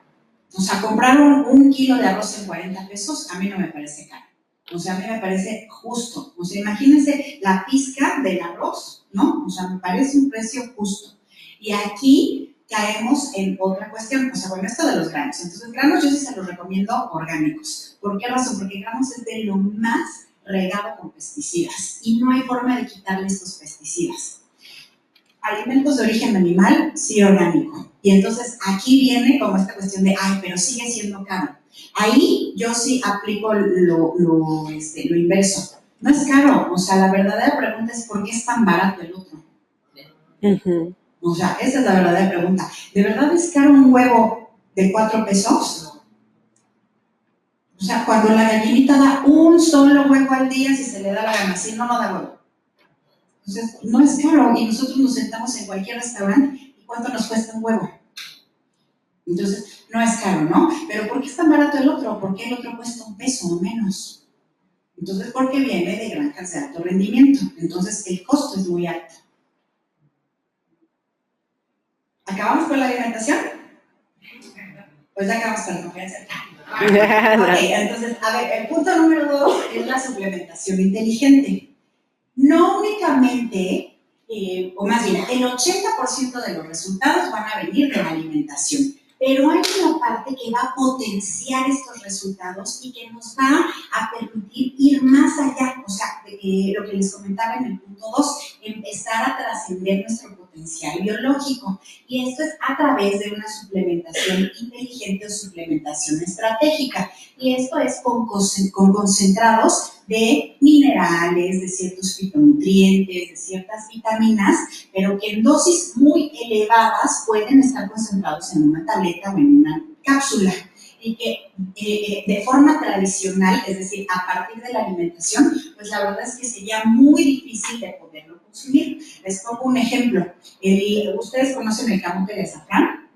O sea, comprar un kilo de arroz en 40 pesos, a mí no me parece caro. O sea, a mí me parece justo. O sea, imagínense la pizca del arroz, ¿no? O sea, me parece un precio justo. Y aquí caemos en otra cuestión. O sea, bueno, esto de los granos. Entonces, granos yo sí se los recomiendo orgánicos. ¿Por qué razón? Porque granos es de lo más regado con pesticidas. Y no hay forma de quitarle estos pesticidas. Alimentos de origen animal, sí orgánico. Y entonces aquí viene como esta cuestión de, ay, pero sigue siendo caro. Ahí yo sí aplico lo inverso. No es caro, o sea, la verdadera pregunta es ¿por qué es tan barato el otro? Uh-huh. O sea, esa es la verdadera pregunta. ¿De verdad es caro un huevo de 4 pesos? O sea, cuando la gallinita da un solo huevo al día, si se le da la gana, si no, no da huevo. Entonces, no es caro y nosotros nos sentamos en cualquier restaurante y ¿cuánto nos cuesta un huevo? Entonces, no es caro, ¿no? Pero ¿por qué es tan barato el otro? ¿Por qué el otro cuesta un peso o menos? Entonces, porque viene de granjas de alto rendimiento. Entonces, el costo es muy alto. ¿Acabamos con la alimentación? Pues ya acabamos con la conferencia. Ok, entonces, a ver, el punto número 2 es la suplementación inteligente. No únicamente, o más bien, el 80% de los resultados van a venir de la alimentación, pero hay una parte que va a potenciar estos resultados y que nos va a permitir ir más allá, o sea, lo que les comentaba en el punto 2, empezar a trascender nuestro potencial biológico, y esto es a través de una suplementación inteligente o suplementación estratégica, y esto es con concentrados de minerales, de ciertos fitonutrientes, de ciertas vitaminas, pero que en dosis muy elevadas pueden estar concentrados en una tableta o en una cápsula. Y que de forma tradicional, es decir, a partir de la alimentación, pues la verdad es que sería muy difícil de poderlo consumir. Les pongo un ejemplo. ¿Ustedes conocen el camote de azafrán?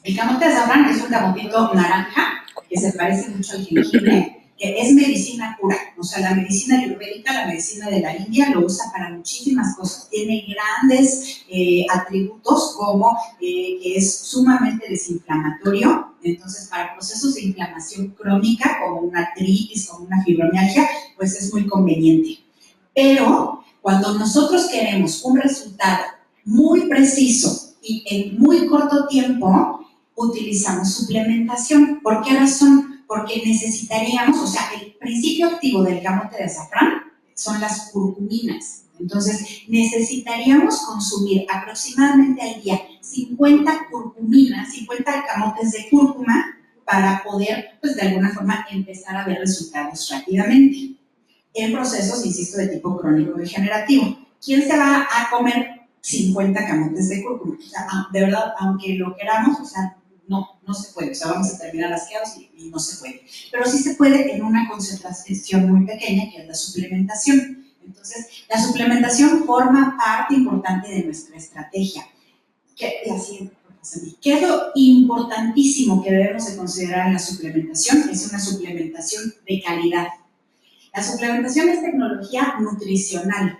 El camote de azafrán es un camotito naranja que se parece mucho al jengibre, que es medicina pura. O sea, la medicina ayurvédica, la medicina de la India, lo usa para muchísimas cosas. Tiene grandes atributos como que es sumamente desinflamatorio. Entonces, para procesos de inflamación crónica, como una artritis, como una fibromialgia, pues es muy conveniente. Pero cuando nosotros queremos un resultado muy preciso y en muy corto tiempo, utilizamos suplementación. ¿Por qué razón? Porque necesitaríamos, o sea, el principio activo del camote de azafrán son las curcuminas. Entonces, necesitaríamos consumir aproximadamente al día 50 curcuminas, 50 camotes de cúrcuma para poder, pues de alguna forma, empezar a ver resultados rápidamente. En procesos, insisto, de tipo crónico degenerativo. ¿Quién se va a comer 50 camotes de cúrcuma? O sea, de verdad, aunque lo queramos, o sea, no se puede. O sea, vamos a terminar asqueados y no se puede. Pero sí se puede en una concentración muy pequeña, que es la suplementación. Entonces, la suplementación forma parte importante de nuestra estrategia. ¿Qué es lo importantísimo que debemos de considerar en la suplementación? Es una suplementación de calidad. La suplementación es tecnología nutricional.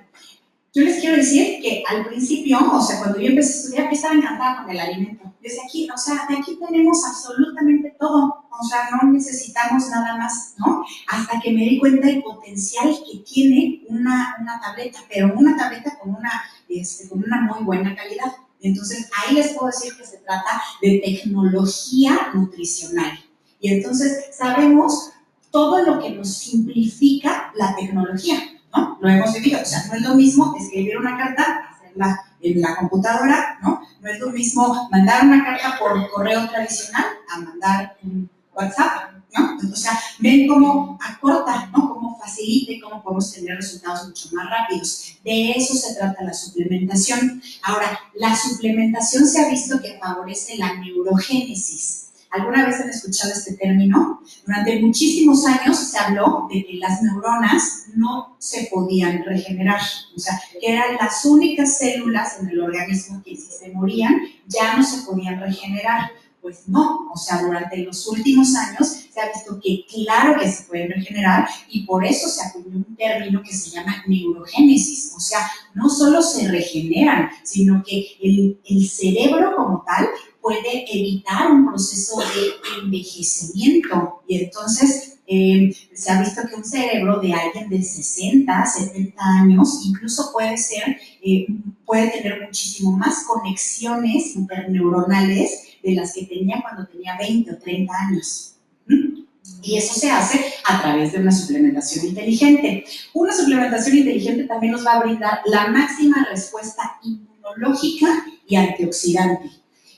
Yo les quiero decir que al principio, o sea, cuando yo empecé a estudiar, yo estaba encantada con el alimento. Desde aquí, o sea, de aquí tenemos absolutamente todo. O sea, no necesitamos nada más, ¿no? Hasta que me di cuenta del potencial que tiene una tableta, pero una tableta con una muy buena calidad. Entonces, ahí les puedo decir que se trata de tecnología nutricional. Y entonces, sabemos todo lo que nos simplifica la tecnología, ¿no? Lo hemos vivido. O sea, no es lo mismo escribir una carta, hacerla en la computadora, ¿no? No es lo mismo mandar una carta por correo tradicional a mandar un WhatsApp, ¿no? O sea, ven cómo acorta, ¿no? Cómo facilita y cómo podemos tener resultados mucho más rápidos. De eso se trata la suplementación. Ahora, la suplementación se ha visto que favorece la neurogénesis. ¿Alguna vez han escuchado este término? Durante muchísimos años se habló de que las neuronas no se podían regenerar, o sea, que eran las únicas células en el organismo que si se morían ya no se podían regenerar. Pues no, o sea, durante los últimos años se ha visto que claro que se pueden regenerar y por eso se acuñó un término que se llama neurogénesis, o sea, no solo se regeneran, sino que el cerebro como tal puede evitar un proceso de envejecimiento y entonces se ha visto que un cerebro de alguien de 60, 70 años incluso puede tener muchísimo más conexiones interneuronales de las que tenía cuando tenía 20 o 30 años. Y eso se hace a través de una suplementación inteligente. Una suplementación inteligente también nos va a brindar la máxima respuesta inmunológica y antioxidante.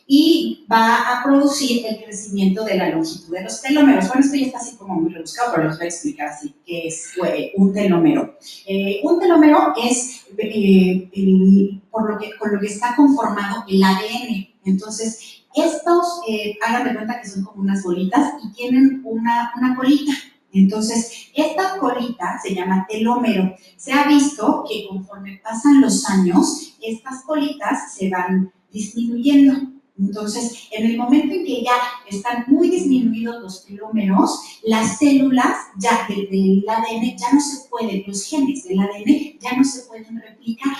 Y va a producir el crecimiento de la longitud de los telómeros. Bueno, esto ya está así como muy rebuscado, pero les voy a explicar así qué es un telómero. Un telómero es con lo que está conformado el ADN. Entonces, estos, hagan de cuenta que son como unas bolitas y tienen una colita. Entonces, esta colita se llama telómero. Se ha visto que conforme pasan los años, estas colitas se van disminuyendo. Entonces, en el momento en que ya están muy disminuidos los telómeros, las células ya del ADN ya no se pueden, los genes del ADN ya no se pueden replicar.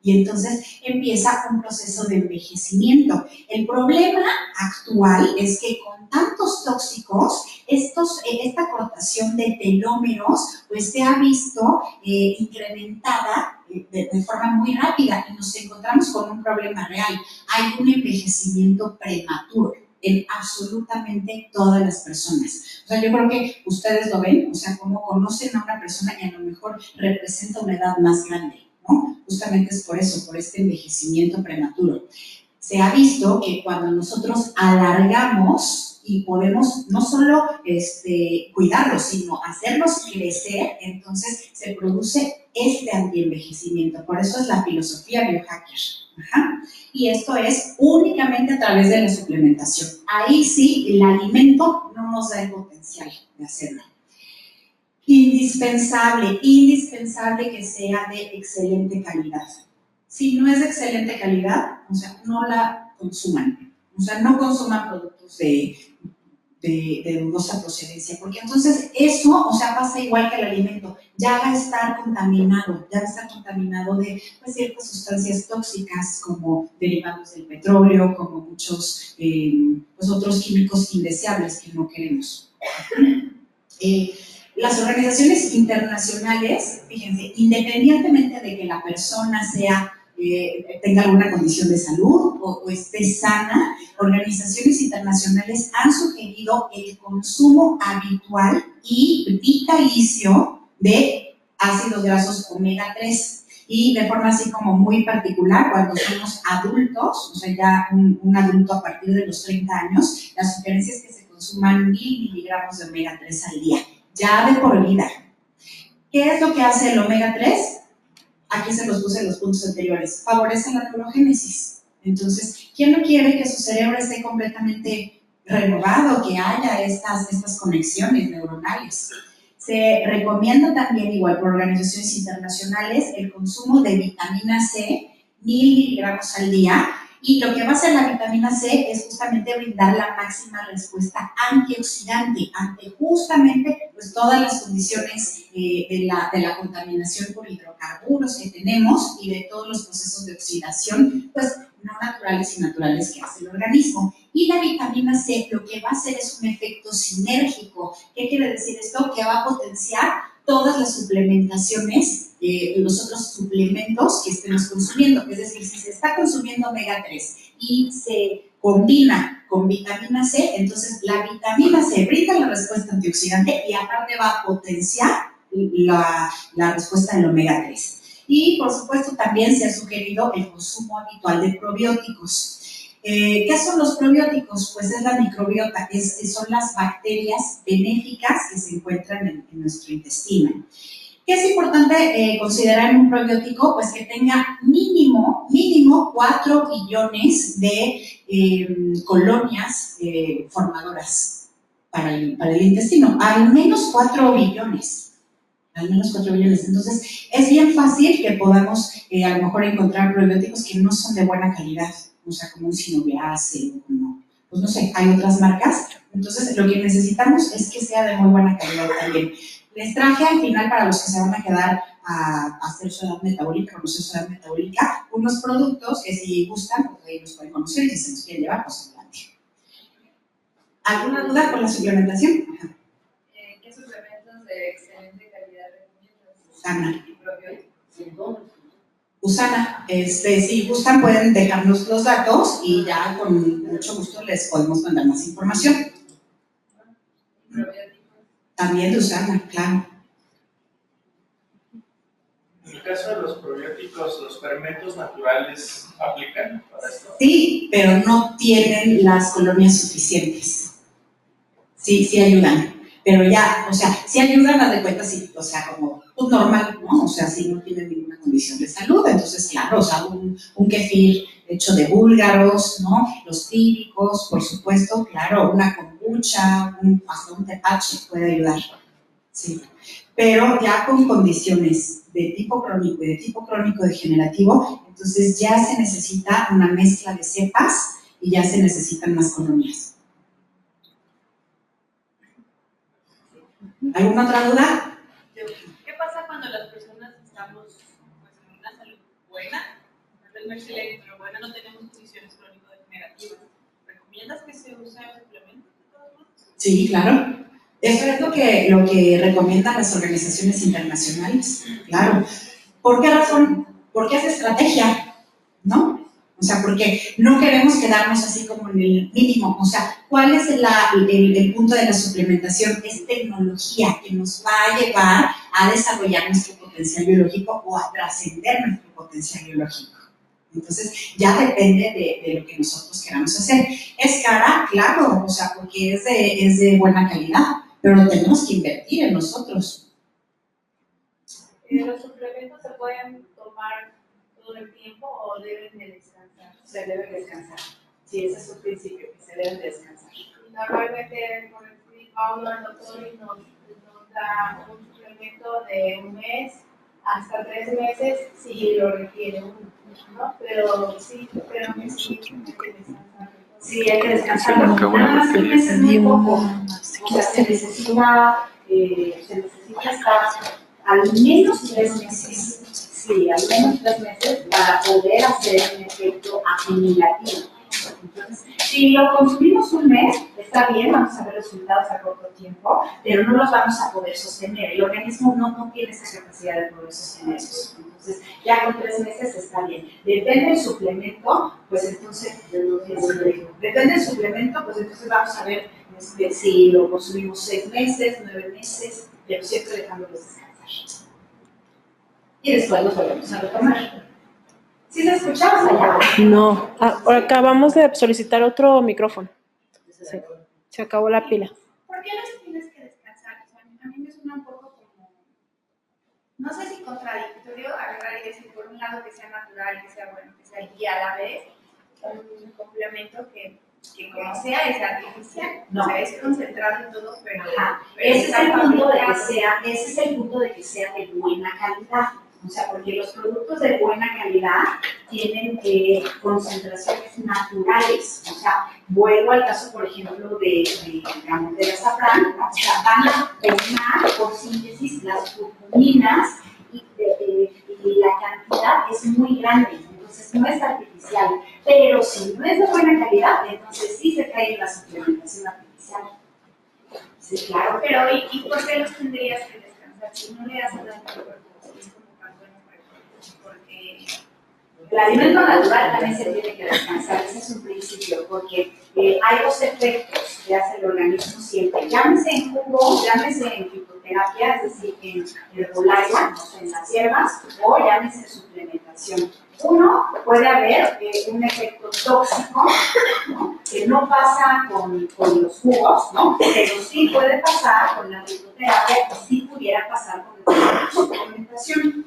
Y entonces empieza un proceso de envejecimiento. El problema actual es que con tantos tóxicos, esta cortación de telómeros pues se ha visto incrementada de forma muy rápida y nos encontramos con un problema real. Hay un envejecimiento prematuro en absolutamente todas las personas. O sea, yo creo que ustedes lo ven, o sea, como conocen a una persona que a lo mejor representa una edad más grande, ¿no? Justamente es por eso, por este envejecimiento prematuro. Se ha visto que cuando nosotros alargamos y podemos no solo cuidarlos, sino hacerlos crecer, entonces se produce este antienvejecimiento. Por eso es la filosofía biohacker. Y esto es únicamente a través de la suplementación. Ahí sí, el alimento no nos da el potencial de hacerlo. Indispensable que sea de excelente calidad. Si no es de excelente calidad, o sea, no la consuman. O sea, no consuman productos de dudosa procedencia, porque entonces eso, o sea, pasa igual que el alimento, ya va a estar contaminado de pues, ciertas sustancias tóxicas como derivados del petróleo, como muchos pues, otros químicos indeseables que no queremos. Las organizaciones internacionales, fíjense, independientemente de que la persona tenga alguna condición de salud o esté sana, organizaciones internacionales han sugerido el consumo habitual y vitalicio de ácidos grasos omega 3. Y de forma así como muy particular, cuando somos adultos, o sea, ya un adulto a partir de los 30 años, la sugerencia es que se consuman 1000 miligramos de omega 3 al día, ya de por vida. ¿Qué es lo que hace el omega 3? Aquí se los puse en los puntos anteriores. Favorece la neurogénesis. Entonces, ¿quién no quiere que su cerebro esté completamente renovado, que haya estas conexiones neuronales? Se recomienda también, igual por organizaciones internacionales, el consumo de vitamina C, 1000 miligramos al día, y lo que va a hacer la vitamina C es justamente brindar la máxima respuesta antioxidante ante justamente pues, todas las condiciones de la contaminación por hidrocarburos que tenemos y de todos los procesos de oxidación, pues no naturales y naturales que hace el organismo. Y la vitamina C lo que va a hacer es un efecto sinérgico. ¿Qué quiere decir esto? Que va a potenciar todas las suplementaciones, los otros suplementos que estemos consumiendo. Es decir, si se está consumiendo omega 3 y se combina con vitamina C, entonces la vitamina C brinda la respuesta antioxidante y aparte va a potenciar la respuesta del omega 3. Y por supuesto también se ha sugerido el consumo habitual de probióticos. ¿Qué son los probióticos? Pues es la microbiota, son las bacterias benéficas que se encuentran en nuestro intestino. ¿Qué es importante considerar en un probiótico? Pues que tenga mínimo 4 billones de colonias formadoras para el intestino, al menos 4 billones. Al menos 4 billones. Entonces, es bien fácil que podamos a lo mejor encontrar probióticos que no son de buena calidad, o sea, como un Sinoviase, como, pues no sé, hay otras marcas. Entonces, lo que necesitamos es que sea de muy buena calidad también. Les traje al final, para los que se van a quedar a hacer su edad metabólica, conocer su edad metabólica, unos productos que si gustan, pues ahí los pueden conocer y si se los quieren llevar, pues adelante. ¿Alguna duda con la suplementación? Ajá. ¿Qué suplementos de excelente calidad recomiendas? Usana. ¿Y probióticos? Usana, si gustan pueden dejarnos los datos y ya con mucho gusto les podemos mandar más información. ¿Probióticos? También de Usana, claro. En el caso de los probióticos, ¿los fermentos naturales aplican para esto? Sí, pero no tienen las colonias suficientes. Sí ayudan, pero ya, o sea, sí ayudan, haz de cuenta, sí, o sea, como pues, normal, ¿no? O sea, si no tienen ninguna condición de salud, entonces, claro, o sea, un kefir hecho de búlgaros, ¿no? Los típicos, por supuesto, claro, una kombucha, hasta un tepache puede ayudar, sí. Pero ya con condiciones de tipo crónico y de tipo crónico degenerativo, entonces ya se necesita una mezcla de cepas y ya se necesitan más colonias. ¿Alguna otra duda? ¿Qué pasa cuando las personas estamos pues, en una salud buena, tal vez no excelente, pero buena, no tenemos condiciones crónico-degenerativas? ¿Recomiendas que se use suplementos de todos modos? Sí, claro. Eso es lo que recomiendan las organizaciones internacionales, claro. ¿Por qué razón? Porque es estrategia, ¿no? O sea, porque no queremos quedarnos así como en el mínimo. O sea, ¿cuál es el punto de la suplementación? Es tecnología que nos va a llevar a desarrollar nuestro potencial biológico o a trascender nuestro potencial biológico. Entonces, ya depende de lo que nosotros queramos hacer. ¿Es cara? Claro, o sea, porque es de buena calidad, pero tenemos que invertir en nosotros. ¿Los suplementos se pueden tomar todo el tiempo o deben de descansar? Se deben descansar. Sí, ese es su principio, que se deben descansar. Normalmente, por decir, vamos al doctor y nos da un suplemento de un mes hasta 3 meses si lo requiere uno, ¿no? Pero sí, pero sí hay que descansar. Sí, hay que descansar. Nada más 3 meses es muy poco. O sea, se necesita estar al menos 3 meses. Sí, al menos 3 meses para poder hacer un efecto acumulativo. Entonces, si lo consumimos un mes, está bien, vamos a ver resultados a corto tiempo, pero no los vamos a poder sostener. El organismo no tiene esa capacidad de poder sostener eso. Entonces, ya con 3 meses está bien. Depende del suplemento, pues entonces, vamos a ver si lo consumimos 6 meses, 9 meses, pero siempre dejándolos descansar. y después nos volvemos a retomar. ¿Sí se escuchaba allá? No, acabamos de solicitar otro micrófono. Se acabó la pila. ¿Por qué los tienes que descansar? O sea, a mí me suena un poco como, no sé si contradictorio, agarrar y decir por un lado que sea natural, que sea bueno, que sea guía a la vez, un complemento que como sea es artificial. No. O sea, es concentrado en todo, pero... Ese es el punto de que sea de buena calidad. O sea, porque los productos de buena calidad tienen concentraciones naturales. O sea, vuelvo al caso, por ejemplo, de azafrán, ¿no? O sea, van a formar por síntesis las curcuminas y la cantidad es muy grande. Entonces, no es artificial. Pero si no es de buena calidad, entonces sí se cae en la suplementación artificial. Sí, claro. Pero, ¿y por qué los tendrías que descansar? Si no le haces daño al cuerpo, es como tan bueno para el cuerpo. Porque el alimento natural también se tiene que descansar, ese es un principio, porque hay dos efectos que hace el organismo siempre, llámese en jugo, llámese en fitoterapia, es decir, en herbolaria, o sea, en las hierbas, o llámese en suplementación. Uno, puede haber un efecto tóxico, ¿no? Que no pasa con los jugos, ¿no? Pero sí puede pasar con la fitoterapia y sí pudiera pasar con la suplementación.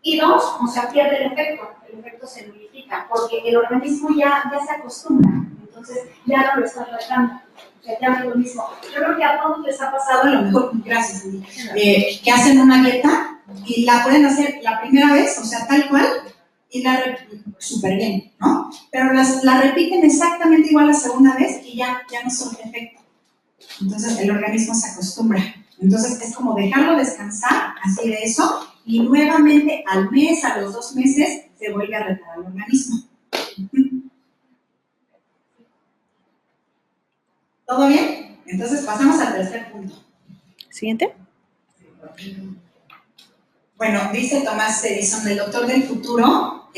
Y dos, o sea, pierde el efecto se nulifica, porque el organismo ya se acostumbra, entonces ya no lo está tratando, o sea, ya no es lo mismo. Yo creo que a todos les ha pasado, a lo mejor, gracias, que hacen una dieta y la pueden hacer la primera vez, o sea, tal cual, y súper bien, ¿no? Pero la repiten exactamente igual la segunda vez y ya no surge efecto. Entonces el organismo se acostumbra. Entonces es como dejarlo descansar, así de eso, y nuevamente al mes, a los 2 meses, se vuelve a retar al organismo. ¿Todo bien? Entonces pasamos al tercer punto. ¿Siguiente? Bueno, dice Thomas Edison, el doctor del futuro no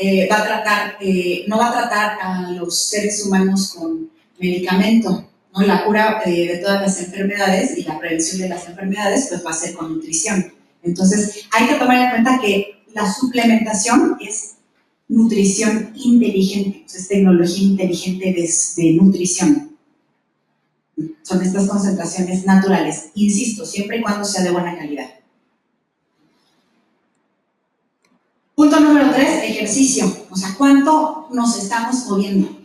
va a tratar a los seres humanos con medicamento, ¿no? La cura de todas las enfermedades y la prevención de las enfermedades pues va a ser con nutrición. Entonces hay que tomar en cuenta que la suplementación es nutrición inteligente, es tecnología inteligente de nutrición. Son estas concentraciones naturales, insisto, siempre y cuando sea de buena calidad. Punto número 3, ejercicio. O sea, ¿cuánto nos estamos moviendo?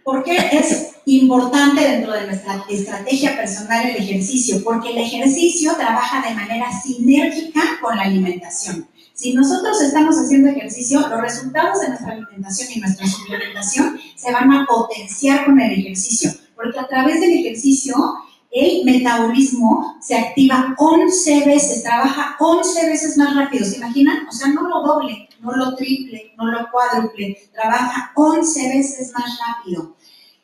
¿Por qué es importante dentro de nuestra estrategia personal el ejercicio? Porque el ejercicio trabaja de manera sinérgica con la alimentación. Si nosotros estamos haciendo ejercicio, los resultados de nuestra alimentación y nuestra suplementación se van a potenciar con el ejercicio. Porque a través del ejercicio, el metabolismo se activa 11 veces, trabaja 11 veces más rápido. ¿Se imaginan? O sea, no lo doble, no lo triple, no lo cuádruple, trabaja 11 veces más rápido.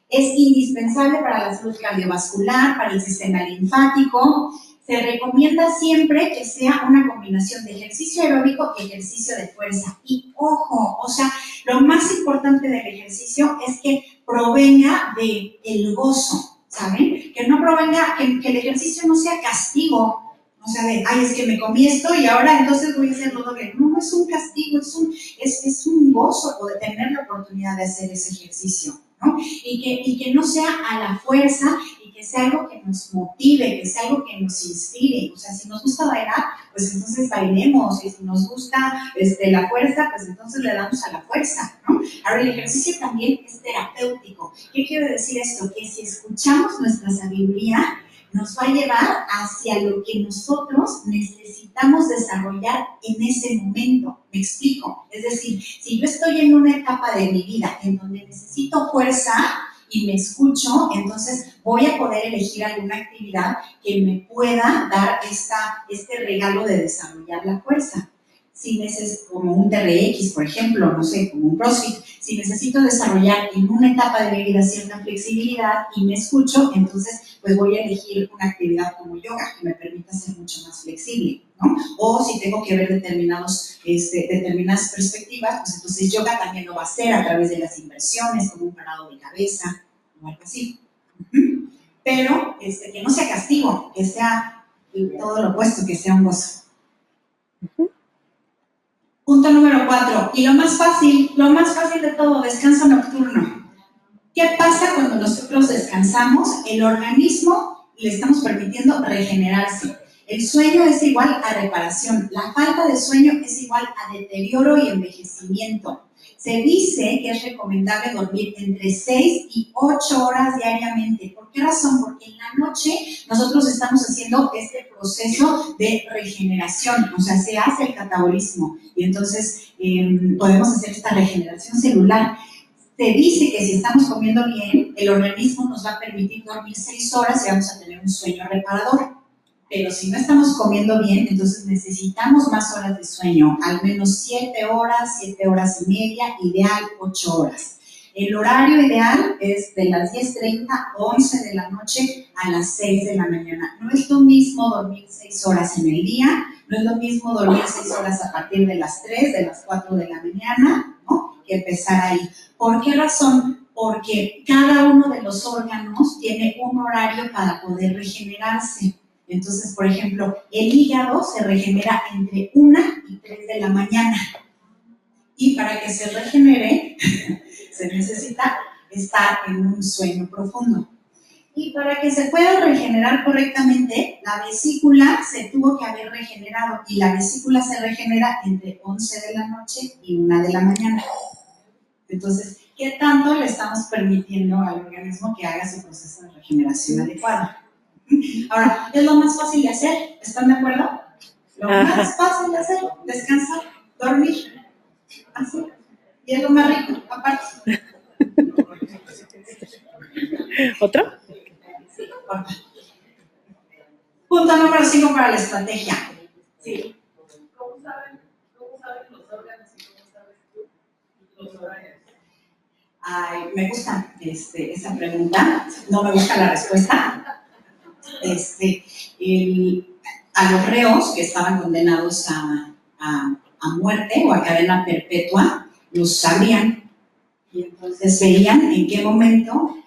Es indispensable para la salud cardiovascular, para el sistema linfático. Se recomienda siempre que sea una combinación de ejercicio aeróbico y ejercicio de fuerza. Y ojo, o sea, lo más importante del ejercicio es que provenga del gozo. ¿Saben? Que no provenga, que el ejercicio no sea castigo, o sea, es que me comí esto y ahora entonces voy a hacerlo doble. No, no es un castigo, es un gozo poder tener la oportunidad de hacer ese ejercicio, ¿no? Y que no sea a la fuerza y que sea algo que nos motive, que sea algo que nos inspire. O sea, si nos gusta bailar, pues entonces bailemos, y si nos gusta la fuerza, pues entonces le damos a la fuerza, ¿no? Ahora, el ejercicio también es terapéutico. ¿Qué quiere decir esto? Que si escuchamos nuestra sabiduría, nos va a llevar hacia lo que nosotros necesitamos desarrollar en ese momento. ¿Me explico? Es decir, si yo estoy en una etapa de mi vida en donde necesito fuerza y me escucho, entonces voy a poder elegir alguna actividad que me pueda dar este regalo de desarrollar la fuerza. Si necesito, como un TRX, por ejemplo, no sé, como un CrossFit, si necesito desarrollar en una etapa de mi vida cierta flexibilidad y me escucho, entonces pues voy a elegir una actividad como yoga que me permita ser mucho más flexible, ¿no? O si tengo que ver determinadas perspectivas, pues entonces yoga también lo va a hacer a través de las inversiones, como un parado de cabeza o algo así. Pero que no sea castigo, que sea todo lo opuesto, que sea un gozo. Punto número 4, y lo más fácil de todo, descanso nocturno. ¿Qué pasa cuando nosotros descansamos? El organismo le estamos permitiendo regenerarse. El sueño es igual a reparación, la falta de sueño es igual a deterioro y envejecimiento. Se dice que es recomendable dormir entre 6 y 8 horas diariamente. ¿Por qué razón? Porque en la noche nosotros estamos haciendo este proceso de regeneración, o sea, se hace el catabolismo y entonces podemos hacer esta regeneración celular. Se dice que si estamos comiendo bien, el organismo nos va a permitir dormir 6 horas y vamos a tener un sueño reparador. Pero si no estamos comiendo bien, entonces necesitamos más horas de sueño, al menos 7 horas, 7 horas y media, ideal 8 horas. El horario ideal es de las 10:30, 11 de la noche a las 6 de la mañana. No es lo mismo dormir 6 horas en el día, no es lo mismo dormir 6 horas a partir de las 3, de las 4 de la mañana, ¿no? Que empezar ahí. ¿Por qué razón? Porque cada uno de los órganos tiene un horario para poder regenerarse. Entonces, por ejemplo, el hígado se regenera entre 1 y 3 de la mañana. Y para que se regenere, se necesita estar en un sueño profundo. Y para que se pueda regenerar correctamente, la vesícula se tuvo que haber regenerado. Y la vesícula se regenera entre 11 de la noche y 1 de la mañana. Entonces, ¿qué tanto le estamos permitiendo al organismo que haga su proceso de regeneración adecuado? Ahora, es lo más fácil de hacer, ¿están de acuerdo? Lo más fácil de hacer, descansar, dormir, así. Y es lo más rico, aparte. ¿Otro? Sí, importa. Punto número 5 para la estrategia. Sí. ¿Cómo saben los órganos y cómo sabes tú los horarios? Ay, me gusta esa pregunta, no me gusta la respuesta. A los reos que estaban condenados a muerte o a cadena perpetua, los sabían y entonces veían en qué momento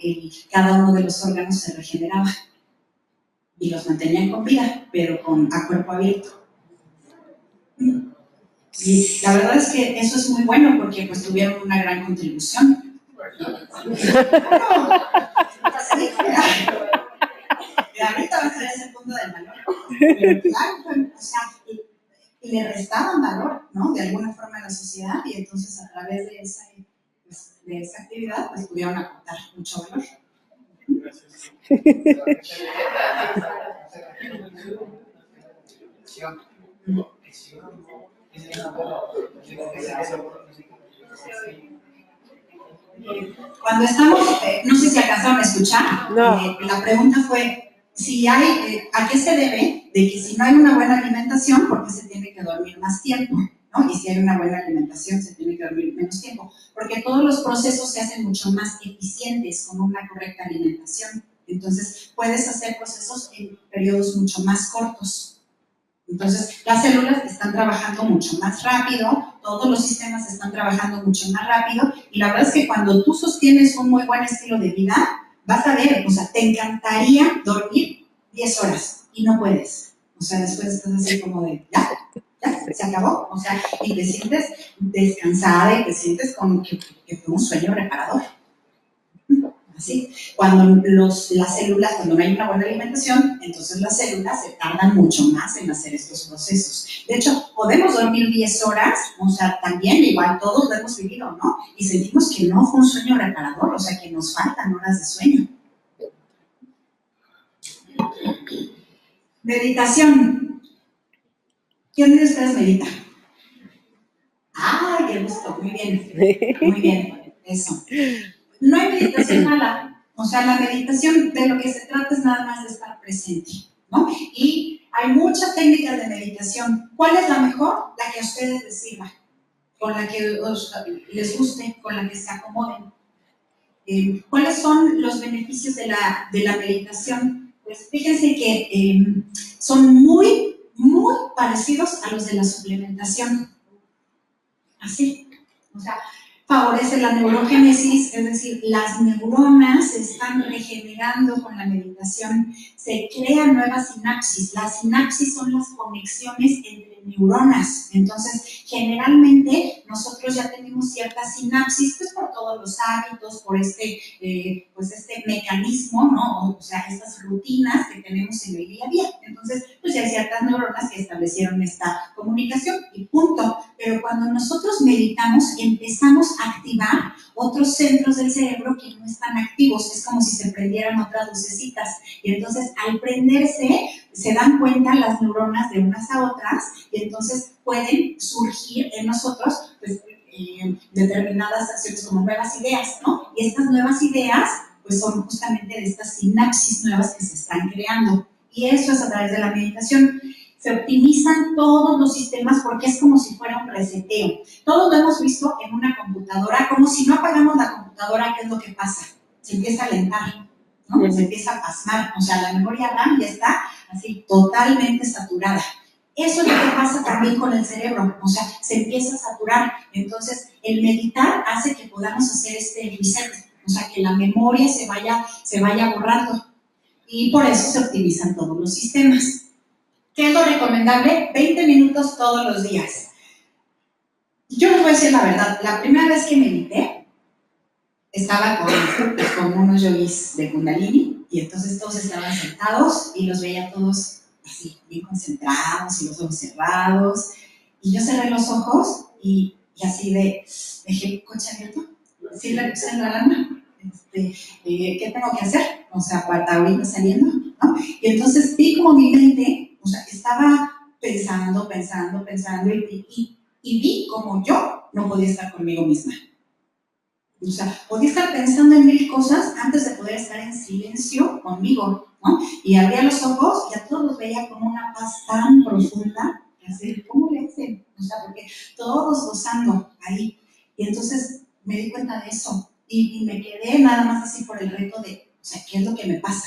cada uno de los órganos se regeneraba y los mantenían con vida, pero a cuerpo abierto. Y la verdad es que eso es muy bueno porque pues tuvieron una gran contribución. Sí, ahorita va a ser ese punto del valor. Pero claro, o sea, le restaban valor, ¿no? De alguna forma a la sociedad y entonces a través de esa actividad pues pudieron aportar mucho valor. Gracias. Cuando estamos, no sé si alcanzaron a escuchar, No. la pregunta fue si hay, ¿a qué se debe de que si no hay una buena alimentación, por qué se tiene que dormir más tiempo? ¿No? Y si hay una buena alimentación, se tiene que dormir menos tiempo, porque todos los procesos se hacen mucho más eficientes con una correcta alimentación. Entonces, puedes hacer procesos en periodos mucho más cortos. Entonces, las células están trabajando mucho más rápido, todos los sistemas están trabajando mucho más rápido, y la verdad es que cuando tú sostienes un muy buen estilo de vida, vas a ver, o sea, te encantaría dormir 10 horas, y no puedes. O sea, después estás así como de, ya, se acabó. O sea, y te sientes descansada y te sientes como que fue un sueño reparador. Así. Cuando las células, cuando no hay una buena alimentación, entonces las células se tardan mucho más en hacer estos procesos. De hecho, podemos dormir 10 horas, o sea, también igual todos lo hemos vivido, ¿no? Y sentimos que no fue un sueño reparador, o sea, que nos faltan horas de sueño. Meditación. ¿Quién de ustedes medita? ¡Ah, qué gusto! Muy bien, eso. No hay meditación mala, o sea, la meditación de lo que se trata es nada más de estar presente, ¿no? Y hay muchas técnicas de meditación. ¿Cuál es la mejor? La que a ustedes les sirva, con la que les guste, con la que se acomoden. ¿Cuáles son los beneficios de la meditación? Pues fíjense que son muy parecidos a los de la suplementación. Así, o sea, favorece la neurogénesis, es decir, las neuronas se están regenerando con la meditación, se crean nuevas sinapsis. Las sinapsis son las conexiones entre neuronas. Entonces, generalmente nosotros ya tenemos ciertas sinapsis, pues por todos los hábitos, por este mecanismo, ¿no? O sea, estas rutinas que tenemos en el día a día. Entonces, pues ya hay ciertas neuronas que establecieron esta comunicación y punto. Pero cuando nosotros meditamos, empezamos a activar otros centros del cerebro que no están activos. Es como si se prendieran otras lucecitas. Y entonces, al prenderse, se dan cuenta las neuronas de unas a otras y entonces pueden surgir en nosotros pues, determinadas acciones como nuevas ideas, ¿no? Y estas nuevas ideas pues son justamente de estas sinapsis nuevas que se están creando. Y eso es a través de la meditación. Se optimizan todos los sistemas porque es como si fuera un reseteo. Todos lo hemos visto en una computadora, como si no apagamos la computadora, ¿qué es lo que pasa? Se empieza a alentar, ¿no? Se empieza a pasmar, o sea, la memoria RAM ya está así totalmente saturada. Eso es lo que pasa también con el cerebro, o sea, se empieza a saturar. Entonces, el meditar hace que podamos hacer este reset, o sea, que la memoria se vaya borrando. Y por eso se optimizan todos los sistemas. ¿Qué es lo recomendable? 20 minutos todos los días. Yo les voy a decir la verdad, la primera vez que medité, estaba con unos yogis de Kundalini, y entonces todos estaban sentados y los veía todos así, bien concentrados y los ojos cerrados. Y yo cerré los ojos y así dejé el coche abierto, así le puse en la alarma. ¿Qué tengo que hacer? O sea, para ahorita saliendo, ¿no? Y entonces vi como mi mente, o sea, estaba pensando y vi como yo no podía estar conmigo misma. O sea, podía estar pensando en mil cosas antes de poder estar en silencio conmigo, ¿no? Y abría los ojos y a todos los veía con una paz tan profunda, así, ¿cómo le hacen? O sea, porque todos gozando ahí. Y entonces me di cuenta de eso y me quedé nada más así por el reto de, o sea, ¿qué es lo que me pasa?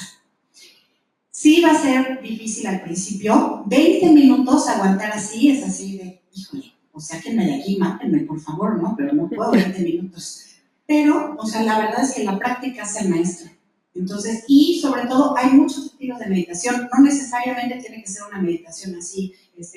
Sí va a ser difícil al principio, 20 minutos aguantar así, es así de, híjole, o sea, que me de aquí, mátenme, por favor, ¿no? Pero no puedo 20 minutos. Pero, o sea, la verdad es que la práctica hace el maestro. Entonces, y sobre todo, hay muchos estilos de meditación. No necesariamente tiene que ser una meditación así,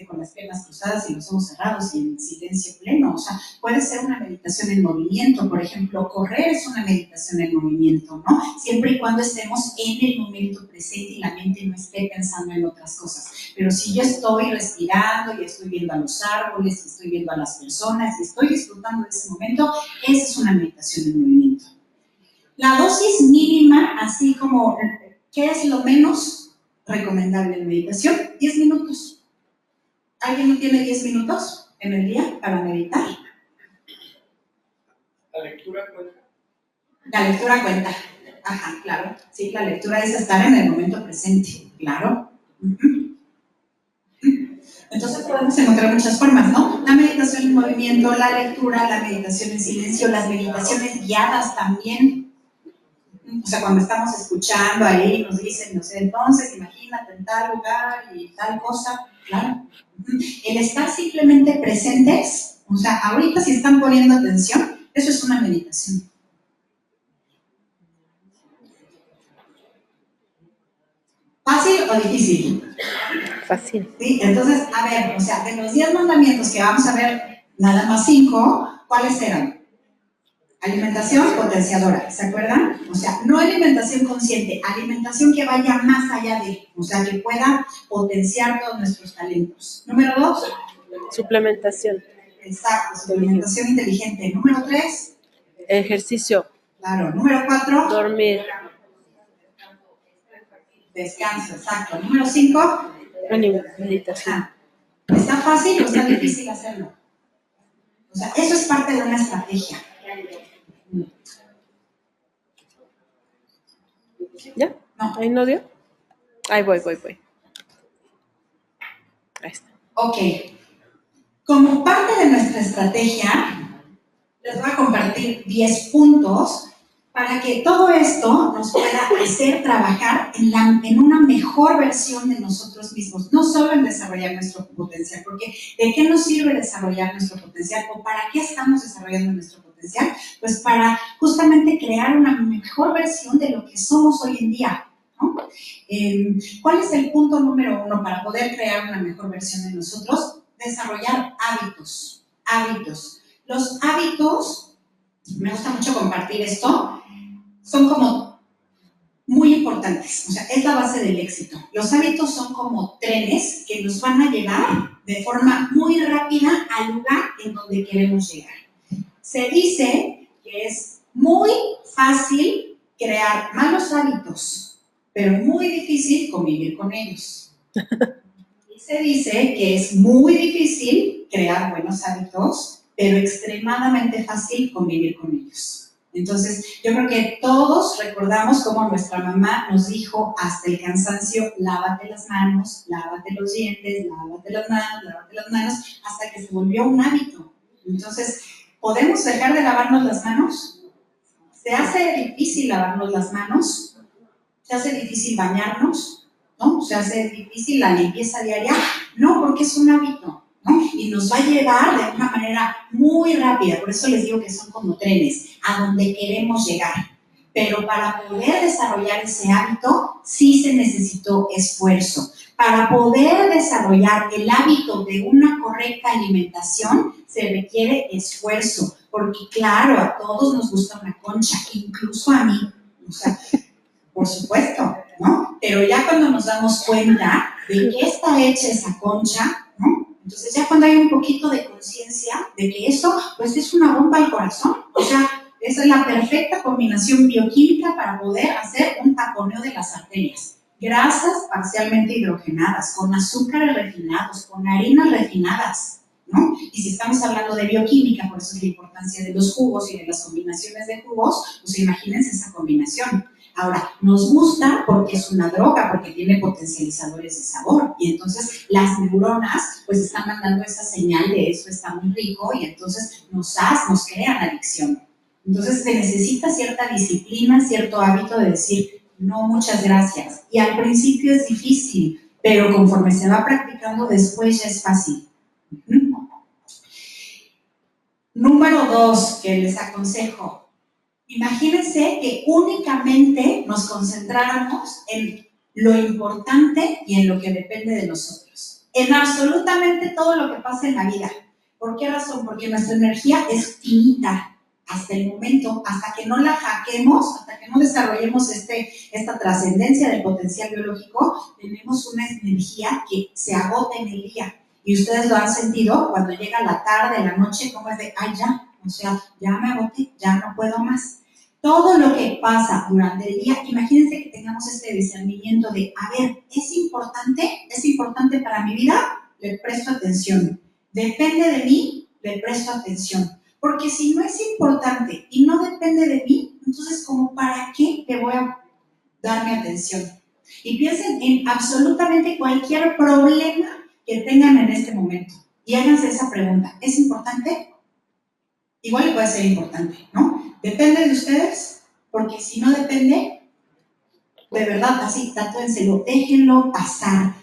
con las piernas cruzadas y los ojos cerrados y en silencio pleno. O sea, puede ser una meditación en movimiento. Por ejemplo, correr es una meditación en movimiento, ¿no? Siempre y cuando estemos en el momento presente y la mente no esté pensando en otras cosas. Pero si yo estoy respirando y estoy viendo a los árboles, y estoy viendo a las personas y estoy disfrutando de ese momento, esa es una meditación en movimiento. La dosis mínima, así como, ¿qué es lo menos recomendable en meditación? 10 minutos. ¿Alguien no tiene 10 minutos en el día para meditar? ¿La lectura cuenta? La lectura cuenta. Ajá, claro. Sí, la lectura es estar en el momento presente, claro. Entonces podemos encontrar muchas formas, ¿no? La meditación en movimiento, la lectura, la meditación en silencio, las meditaciones guiadas también. O sea, cuando estamos escuchando ahí, nos dicen, no sé, entonces imagínate en tal lugar y tal cosa, claro. El estar simplemente presentes, o sea, ahorita si están poniendo atención, eso es una meditación. ¿Fácil o difícil? Fácil. Sí, entonces, a ver, o sea, de los 10 mandamientos que vamos a ver, nada más 5, ¿cuáles eran? Alimentación potenciadora, ¿se acuerdan? O sea, no alimentación consciente, alimentación que vaya más allá de, o sea, que pueda potenciar todos nuestros talentos. Número 2. Suplementación. Exacto, suplementación inteligente. Número 3. Ejercicio. Claro. Número 4. Dormir. Descanso, exacto. Número 5. Meditación. ¿Está fácil o está difícil hacerlo? O sea, eso es parte de una estrategia. ¿Ya? No. ¿Ahí no dio? Ahí voy. Ahí está. Ok. Como parte de nuestra estrategia, les voy a compartir 10 puntos para que todo esto nos pueda hacer trabajar en una mejor versión de nosotros mismos, no solo en desarrollar nuestro potencial, porque ¿de qué nos sirve desarrollar nuestro potencial o para qué estamos desarrollando nuestro potencial? potencial, pues para justamente crear una mejor versión de lo que somos hoy en día, ¿no? ¿Cuál es el punto número 1 para poder crear una mejor versión de nosotros? Desarrollar hábitos. Hábitos. Los hábitos, me gusta mucho compartir esto, son como muy importantes, o sea, es la base del éxito. Los hábitos son como trenes que nos van a llevar de forma muy rápida al lugar en donde queremos llegar. Se dice que es muy fácil crear malos hábitos, pero muy difícil convivir con ellos. Y se dice que es muy difícil crear buenos hábitos, pero extremadamente fácil convivir con ellos. Entonces, yo creo que todos recordamos cómo nuestra mamá nos dijo hasta el cansancio, lávate las manos, lávate los dientes, lávate las manos, hasta que se volvió un hábito. Entonces, ¿podemos dejar de lavarnos las manos? ¿Se hace difícil lavarnos las manos? ¿Se hace difícil bañarnos? ¿No? ¿Se hace difícil la limpieza diaria? No, porque es un hábito, ¿no? Y nos va a llevar de una manera muy rápida, por eso les digo que son como trenes, a donde queremos llegar. Pero para poder desarrollar ese hábito, sí se necesitó esfuerzo. Para poder desarrollar el hábito de una correcta alimentación, se requiere esfuerzo, porque claro, a todos nos gusta una concha, incluso a mí, o sea, por supuesto, ¿no? Pero ya cuando nos damos cuenta de qué está hecha esa concha, ¿no? Entonces ya cuando hay un poquito de conciencia de que eso, pues es una bomba al corazón, o sea, esa es la perfecta combinación bioquímica para poder hacer un taponeo de las arterias. Grasas parcialmente hidrogenadas, con azúcares refinados, con harinas refinadas, ¿no? Y si estamos hablando de bioquímica, por eso es la importancia de los jugos y de las combinaciones de jugos, pues imagínense esa combinación. Ahora, nos gusta porque es una droga, porque tiene potencializadores de sabor, y entonces las neuronas pues están mandando esa señal de eso está muy rico, y entonces nos crean adicción. Entonces se necesita cierta disciplina, cierto hábito de decir, no, muchas gracias. Y al principio es difícil, pero conforme se va practicando después ya es fácil. Número 2 que les aconsejo. Imagínense que únicamente nos concentráramos en lo importante y en lo que depende de nosotros. En absolutamente todo lo que pasa en la vida. ¿Por qué razón? Porque nuestra energía es finita hasta el momento, hasta que no la hackeemos, hasta que no desarrollemos esta trascendencia del potencial biológico, tenemos una energía que se agota en el día. Y ustedes lo han sentido cuando llega la tarde, la noche, como es de, ay ya, o sea, ya me agoté, ya no puedo más. Todo lo que pasa durante el día, imagínense que tengamos este discernimiento de, a ver, ¿es importante para mi vida? Le presto atención. ¿Depende de mí? Le presto atención. Porque si no es importante y no depende de mí, entonces, ¿como para qué le voy a dar mi atención? Y piensen en absolutamente cualquier problema que tengan en este momento. Y háganse esa pregunta, ¿es importante? Igual puede ser importante, ¿no? ¿Depende de ustedes? Porque si no depende, de verdad, así, tatúenselo, déjenlo pasar,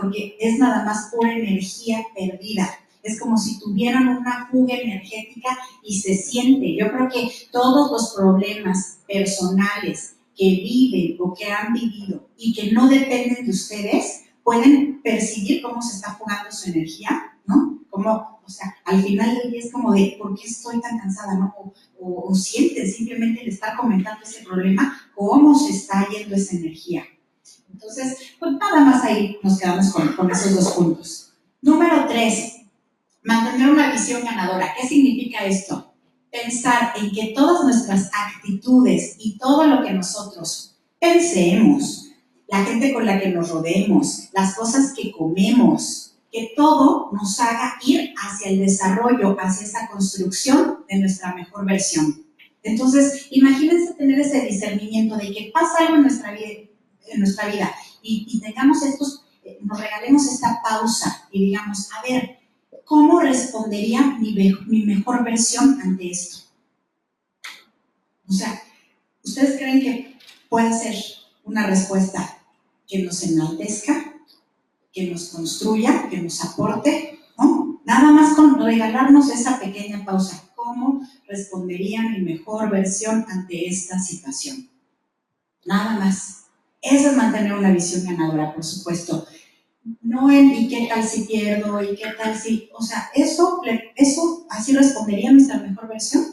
porque es nada más pura energía perdida. Es como si tuvieran una fuga energética y se siente. Yo creo que todos los problemas personales que viven o que han vivido y que no dependen de ustedes, pueden percibir cómo se está fugando su energía, ¿no? Como, o sea, al final del día es como de, ¿por qué estoy tan cansada, no? O sienten simplemente el estar comentando ese problema, cómo se está yendo esa energía. Entonces, pues nada más ahí nos quedamos con esos 2 puntos. Número 3. Mantener una visión ganadora. ¿Qué significa esto? Pensar en que todas nuestras actitudes y todo lo que nosotros pensemos, la gente con la que nos rodeemos, las cosas que comemos, que todo nos haga ir hacia el desarrollo, hacia esa construcción de nuestra mejor versión. Entonces, imagínense tener ese discernimiento de que pasa algo en nuestra vida y tengamos nos regalemos esta pausa y digamos, a ver, ¿cómo respondería mi mejor versión ante esto? O sea, ¿ustedes creen que puede ser una respuesta que nos enaltezca, que nos construya, que nos aporte? ¿No? Nada más con regalarnos esa pequeña pausa. ¿Cómo respondería mi mejor versión ante esta situación? Nada más. Eso es mantener una visión ganadora, por supuesto. No en ¿y qué tal si pierdo? ¿Y qué tal si...? O sea, eso así respondería nuestra mejor versión.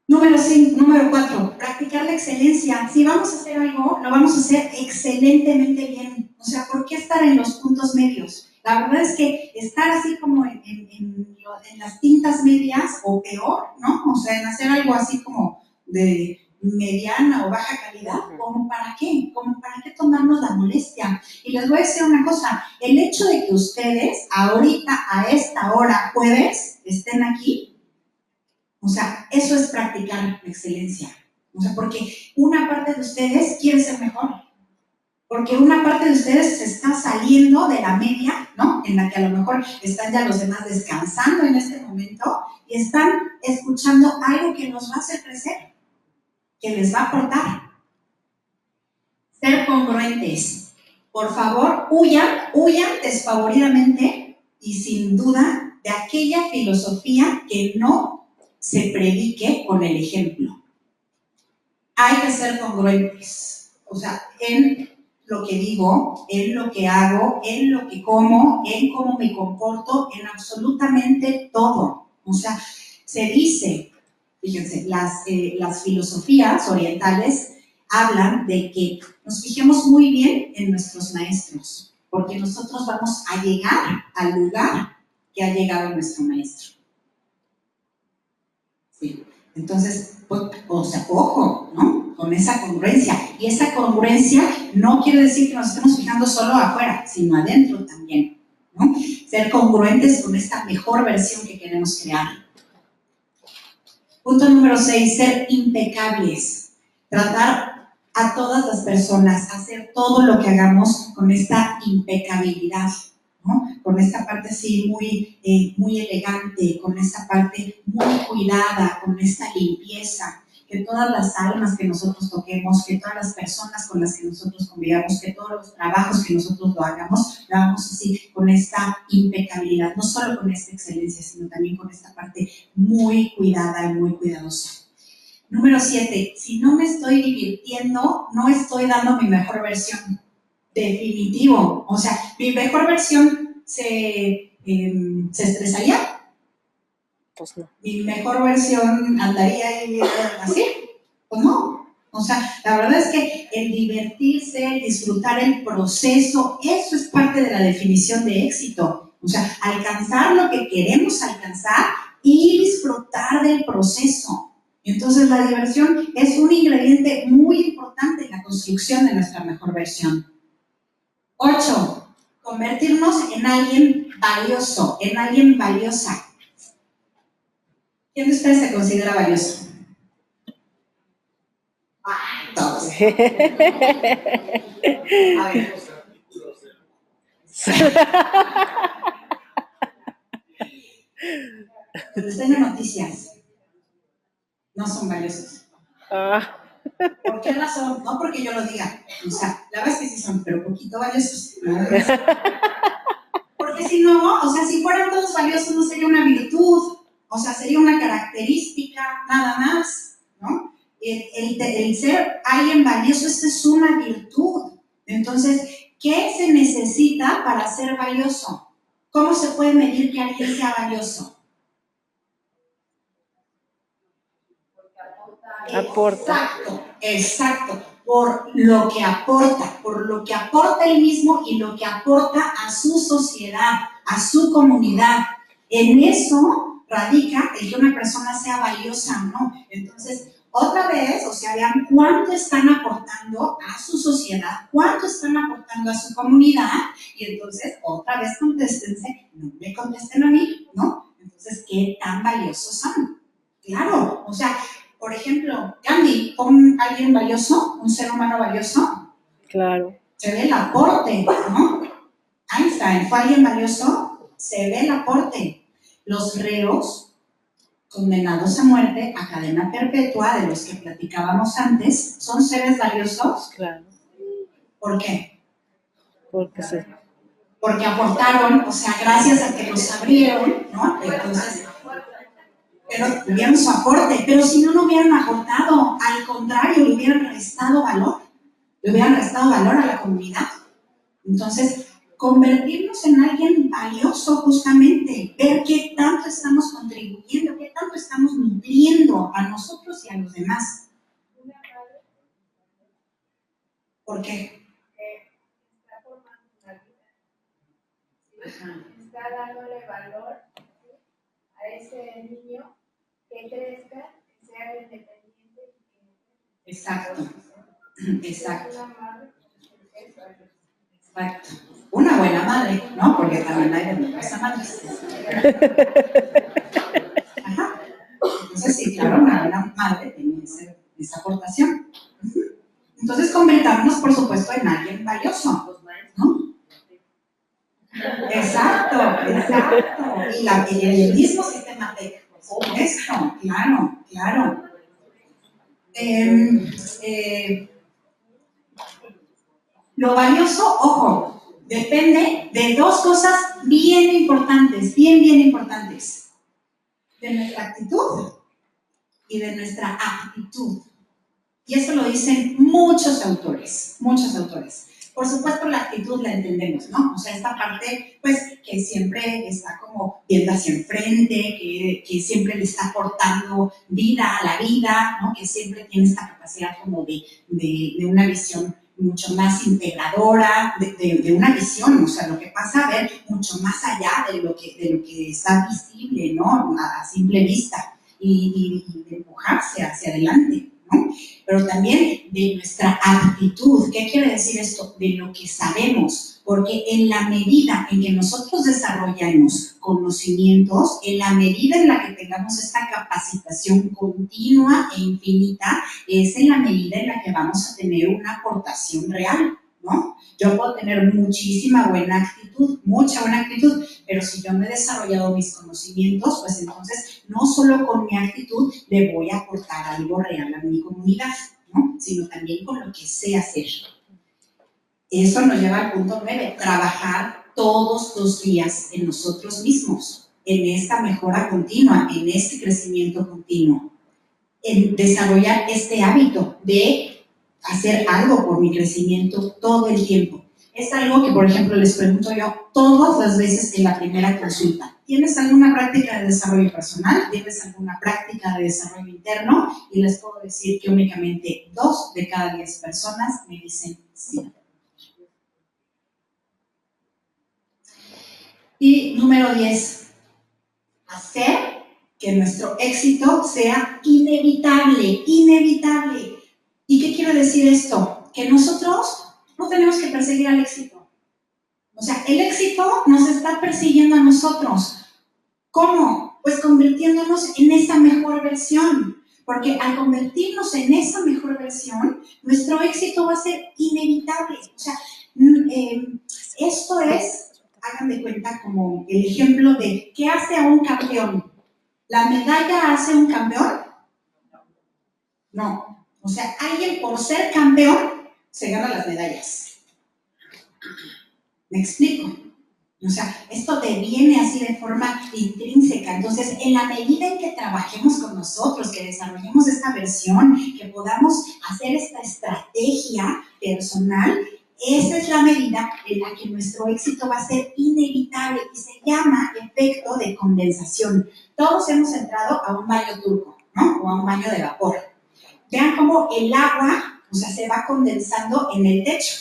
Número 4, practicar la excelencia. Si vamos a hacer algo, lo vamos a hacer excelentemente bien. O sea, ¿por qué estar en los puntos medios? La verdad es que estar así como en las tintas medias o peor, ¿no? O sea, en hacer algo así como de mediana o baja calidad, ¿como para qué? ¿Como para qué tomarnos la molestia? Y les voy a decir una cosa, el hecho de que ustedes ahorita, a esta hora, jueves, estén aquí, o sea, eso es practicar la excelencia. O sea, porque una parte de ustedes quiere ser mejor. Porque una parte de ustedes se está saliendo de la media, ¿no? En la que a lo mejor están ya los demás descansando en este momento y están escuchando algo que nos va a hacer crecer, que les va a aportar. Ser congruentes. Por favor, huyan despavoridamente y sin duda de aquella filosofía que no se predique con el ejemplo. Hay que ser congruentes, o sea, en lo que digo, en lo que hago, en lo que como, en cómo me comporto, en absolutamente todo. O sea, se dice, fíjense, las filosofías orientales hablan de que nos fijemos muy bien en nuestros maestros, porque nosotros vamos a llegar al lugar que ha llegado nuestro maestro. Sí. Entonces, pues, o sea, ojo, ¿no? Con esa congruencia. Y esa congruencia no quiere decir que nos estemos fijando solo afuera, sino adentro también, ¿no? Ser congruentes con esta mejor versión que queremos crear. Punto número 6, ser impecables. Tratar a todas las personas, hacer todo lo que hagamos con esta impecabilidad, ¿no? Con esta parte así muy elegante, con esta parte muy cuidada, con esta limpieza, que todas las almas que nosotros toquemos, que todas las personas con las que nosotros convivamos, que todos los trabajos que nosotros lo hagamos así con esta impecabilidad, no solo con esta excelencia, sino también con esta parte muy cuidada y muy cuidadosa. Número 7, si no me estoy divirtiendo, no estoy dando mi mejor versión. Definitivo. O sea, mi mejor versión se estresaría. Pues no. Mi mejor versión andaría ahí así. Pues no. O sea, la verdad es que el divertirse, el disfrutar el proceso, eso es parte de la definición de éxito. O sea, alcanzar lo que queremos alcanzar y disfrutar del proceso. Entonces, la diversión es un ingrediente muy importante en la construcción de nuestra mejor versión. 8. Convertirnos en alguien valioso, en alguien valiosa. ¿Quién de ustedes se considera valioso? ¡Ay, todos! A ver. Les tengo noticias. No son valiosos. ¿Por qué razón? No porque yo lo diga. O sea, la verdad es que sí son, pero poquito valiosos. Porque si no, o sea, si fueran todos valiosos no sería una virtud. O sea, sería una característica, nada más, ¿no? El ser alguien valioso, esta es una virtud. Entonces, ¿qué se necesita para ser valioso? ¿Cómo se puede medir que alguien sea valioso? Aporta. Exacto. Por lo que aporta él mismo y lo que aporta a su sociedad, a su comunidad. En eso radica el que una persona sea valiosa o no. Entonces, otra vez, o sea, vean cuánto están aportando a su sociedad, cuánto están aportando a su comunidad, y entonces, otra vez contéstense, no me contesten a mí, ¿no? Entonces, ¿qué tan valiosos son? Claro, o sea, por ejemplo, Gandhi, ¿fue alguien valioso? ¿Un ser humano valioso? Claro. Se ve el aporte, ¿no? Einstein, ¿fue alguien valioso? Se ve el aporte. Los reos condenados a muerte, a cadena perpetua, de los que platicábamos antes, ¿son seres valiosos? Claro. ¿Por qué? Porque sí. Porque aportaron, o sea, gracias a que los abrieron, ¿no? Entonces, pero tuvieron su aporte, pero si no, no hubieran aportado, al contrario, le hubieran restado valor a la comunidad. Entonces, convertirnos en alguien valioso justamente, ver qué tanto estamos contribuyendo, qué tanto estamos nutriendo a nosotros y a los demás. ¿Por qué? Está formando una vida, ¿sí? Está dándole valor, ¿sí?, a ese niño, que crezca, que sea independiente y que... Exacto. Exacto. Es una madre, es valiosa. Exacto. Una buena madre, ¿no? Porque también hay buenas madres. Ajá. Entonces, sí, claro, una buena madre tiene esa aportación. Entonces, convertámonos, por supuesto, en alguien valioso, ¿no? Exacto. Y el mismo sistema TEC, por supuesto, claro. Lo valioso, ojo, depende de dos cosas bien importantes, bien importantes. De nuestra actitud y de nuestra aptitud. Y eso lo dicen muchos autores. Por supuesto, la actitud la entendemos, ¿no? O sea, esta parte, pues, que siempre está como viendo hacia enfrente, que siempre le está aportando vida a la vida, ¿no? Que siempre tiene esta capacidad como de una visión mucho más integradora, de una visión, o sea, lo que pasa a ver mucho más allá de lo que está visible, ¿no? A simple vista, y de empujarse hacia adelante, ¿no? Pero también de nuestra aptitud. ¿Qué quiere decir esto? De lo que sabemos, porque en la medida en que nosotros desarrollamos conocimientos, en la medida en la que tengamos esta capacitación continua e infinita, es en la medida en la que vamos a tener una aportación real, ¿no? Yo puedo tener muchísima buena actitud, mucha buena actitud, pero si yo no he desarrollado mis conocimientos, pues entonces no solo con mi actitud le voy a aportar algo real a mi comunidad, ¿no? Sino también con lo que sé hacer. Eso nos lleva al punto 9, trabajar todos los días en nosotros mismos, en esta mejora continua, en este crecimiento continuo, en desarrollar este hábito de hacer algo por mi crecimiento todo el tiempo. Es algo que, por ejemplo, les pregunto yo todas las veces en la primera consulta. ¿Tienes alguna práctica de desarrollo personal? ¿Tienes alguna práctica de desarrollo interno? Y les puedo decir que únicamente 2 de cada 10 personas me dicen sí. Y número 10, hacer que nuestro éxito sea inevitable. ¿Y qué quiere decir esto? Que nosotros no tenemos que perseguir al éxito. O sea, el éxito nos está persiguiendo a nosotros. ¿Cómo? Pues convirtiéndonos en esa mejor versión. Porque al convertirnos en esa mejor versión, nuestro éxito va a ser inevitable. O sea, esto es, hagan de cuenta como el ejemplo de ¿qué hace a un campeón? ¿La medalla hace un campeón? No. O sea, alguien por ser campeón se gana las medallas. ¿Me explico? O sea, esto deviene así de forma intrínseca. Entonces, en la medida en que trabajemos con nosotros, que desarrollemos esta versión, que podamos hacer esta estrategia personal, esa es la medida en la que nuestro éxito va a ser inevitable y se llama efecto de condensación. Todos hemos entrado a un baño turco, ¿no? O a un baño de vapor. Vean cómo el agua, o sea, se va condensando en el techo.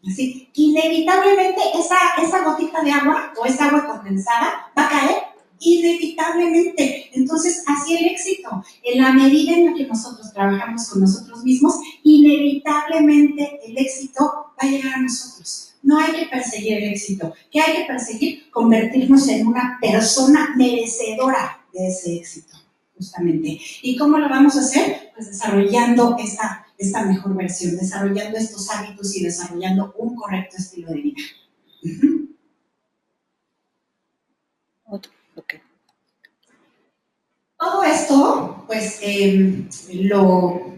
Así, inevitablemente esa gotita de agua o esa agua condensada va a caer, inevitablemente. Entonces, así el éxito. En la medida en la que nosotros trabajamos con nosotros mismos, inevitablemente el éxito va a llegar a nosotros. No hay que perseguir el éxito. ¿Qué hay que perseguir? Convertirnos en una persona merecedora de ese éxito, justamente. ¿Y cómo lo vamos a hacer? Pues desarrollando esta mejor versión, desarrollando estos hábitos y desarrollando un correcto estilo de vida. Okay. Todo esto, pues, lo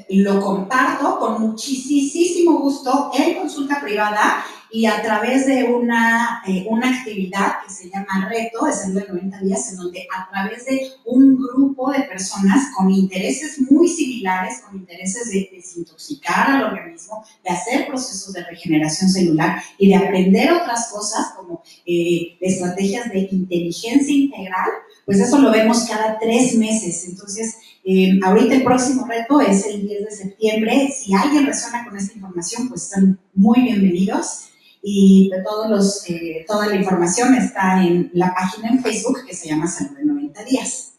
lo comparto con muchísimo gusto en consulta privada y a través de una actividad que se llama Reto de Salud de 90 días, en donde a través de un grupo de personas con intereses muy similares, con intereses de desintoxicar al organismo, de hacer procesos de regeneración celular y de aprender otras cosas como estrategias de inteligencia integral, pues eso lo vemos cada 3 meses. Entonces, ahorita el próximo reto es el 10 de septiembre. Si alguien resuena con esta información, pues están muy bienvenidos. Y de toda la información está en la página en Facebook que se llama Salud de 90 días.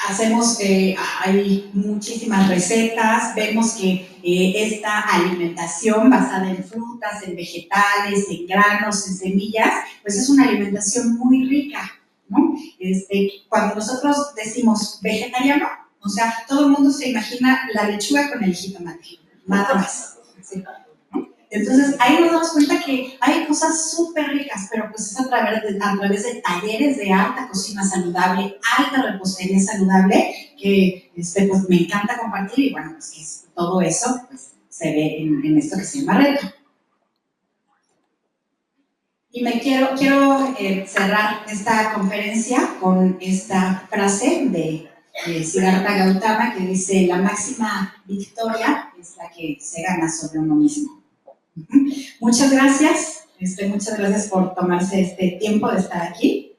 Hacemos, hay muchísimas recetas, vemos que esta alimentación basada en frutas, en vegetales, en granos, en semillas, pues es una alimentación muy rica, ¿no? Cuando nosotros decimos vegetariano, o sea, todo el mundo se imagina la lechuga con el jitomate, nada más. ¿Sí? Entonces, ahí nos damos cuenta que hay cosas súper ricas, pero pues es a través de talleres de alta cocina saludable, alta repostería saludable, que pues me encanta compartir, y bueno, pues que todo eso pues, se ve en esto que se llama Reto. Y me quiero cerrar esta conferencia con esta frase de Siddhartha Gautama que dice: la máxima victoria es la que se gana sobre uno mismo. Muchas gracias por tomarse este tiempo de estar aquí,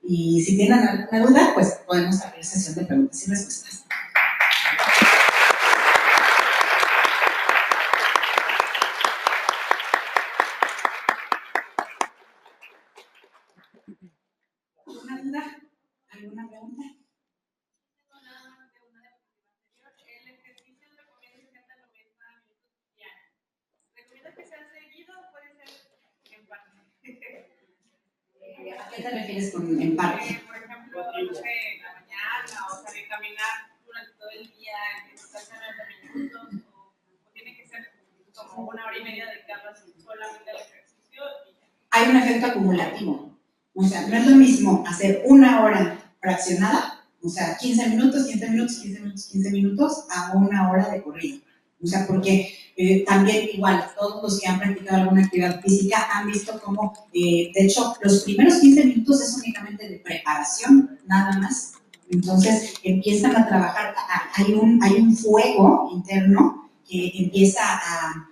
y si tienen alguna duda, pues podemos abrir sesión de preguntas y respuestas. ¿Alguna duda? ¿Alguna pregunta? El ejercicio recomienda 60 a 90 minutos diarios. ¿Recomienda que sea seguido o puede ser en parte? ¿A qué te refieres con en parte? Por ejemplo, no sé, en la mañana, o sea, de caminar durante todo el día, que se hace 90 minutos, o tiene que ser como 1 hora y media dedicada solamente al ejercicio. Hay un efecto acumulativo. O sea, no es lo mismo hacer 1 hora fraccionada, o sea, 15 minutos, 15 minutos, 15 minutos, 15 minutos, a 1 hora de corrido. O sea, porque también igual, todos los que han practicado alguna actividad física han visto cómo, de hecho, los primeros 15 minutos es únicamente de preparación, nada más. Entonces, empiezan a trabajar, hay un fuego interno que empieza a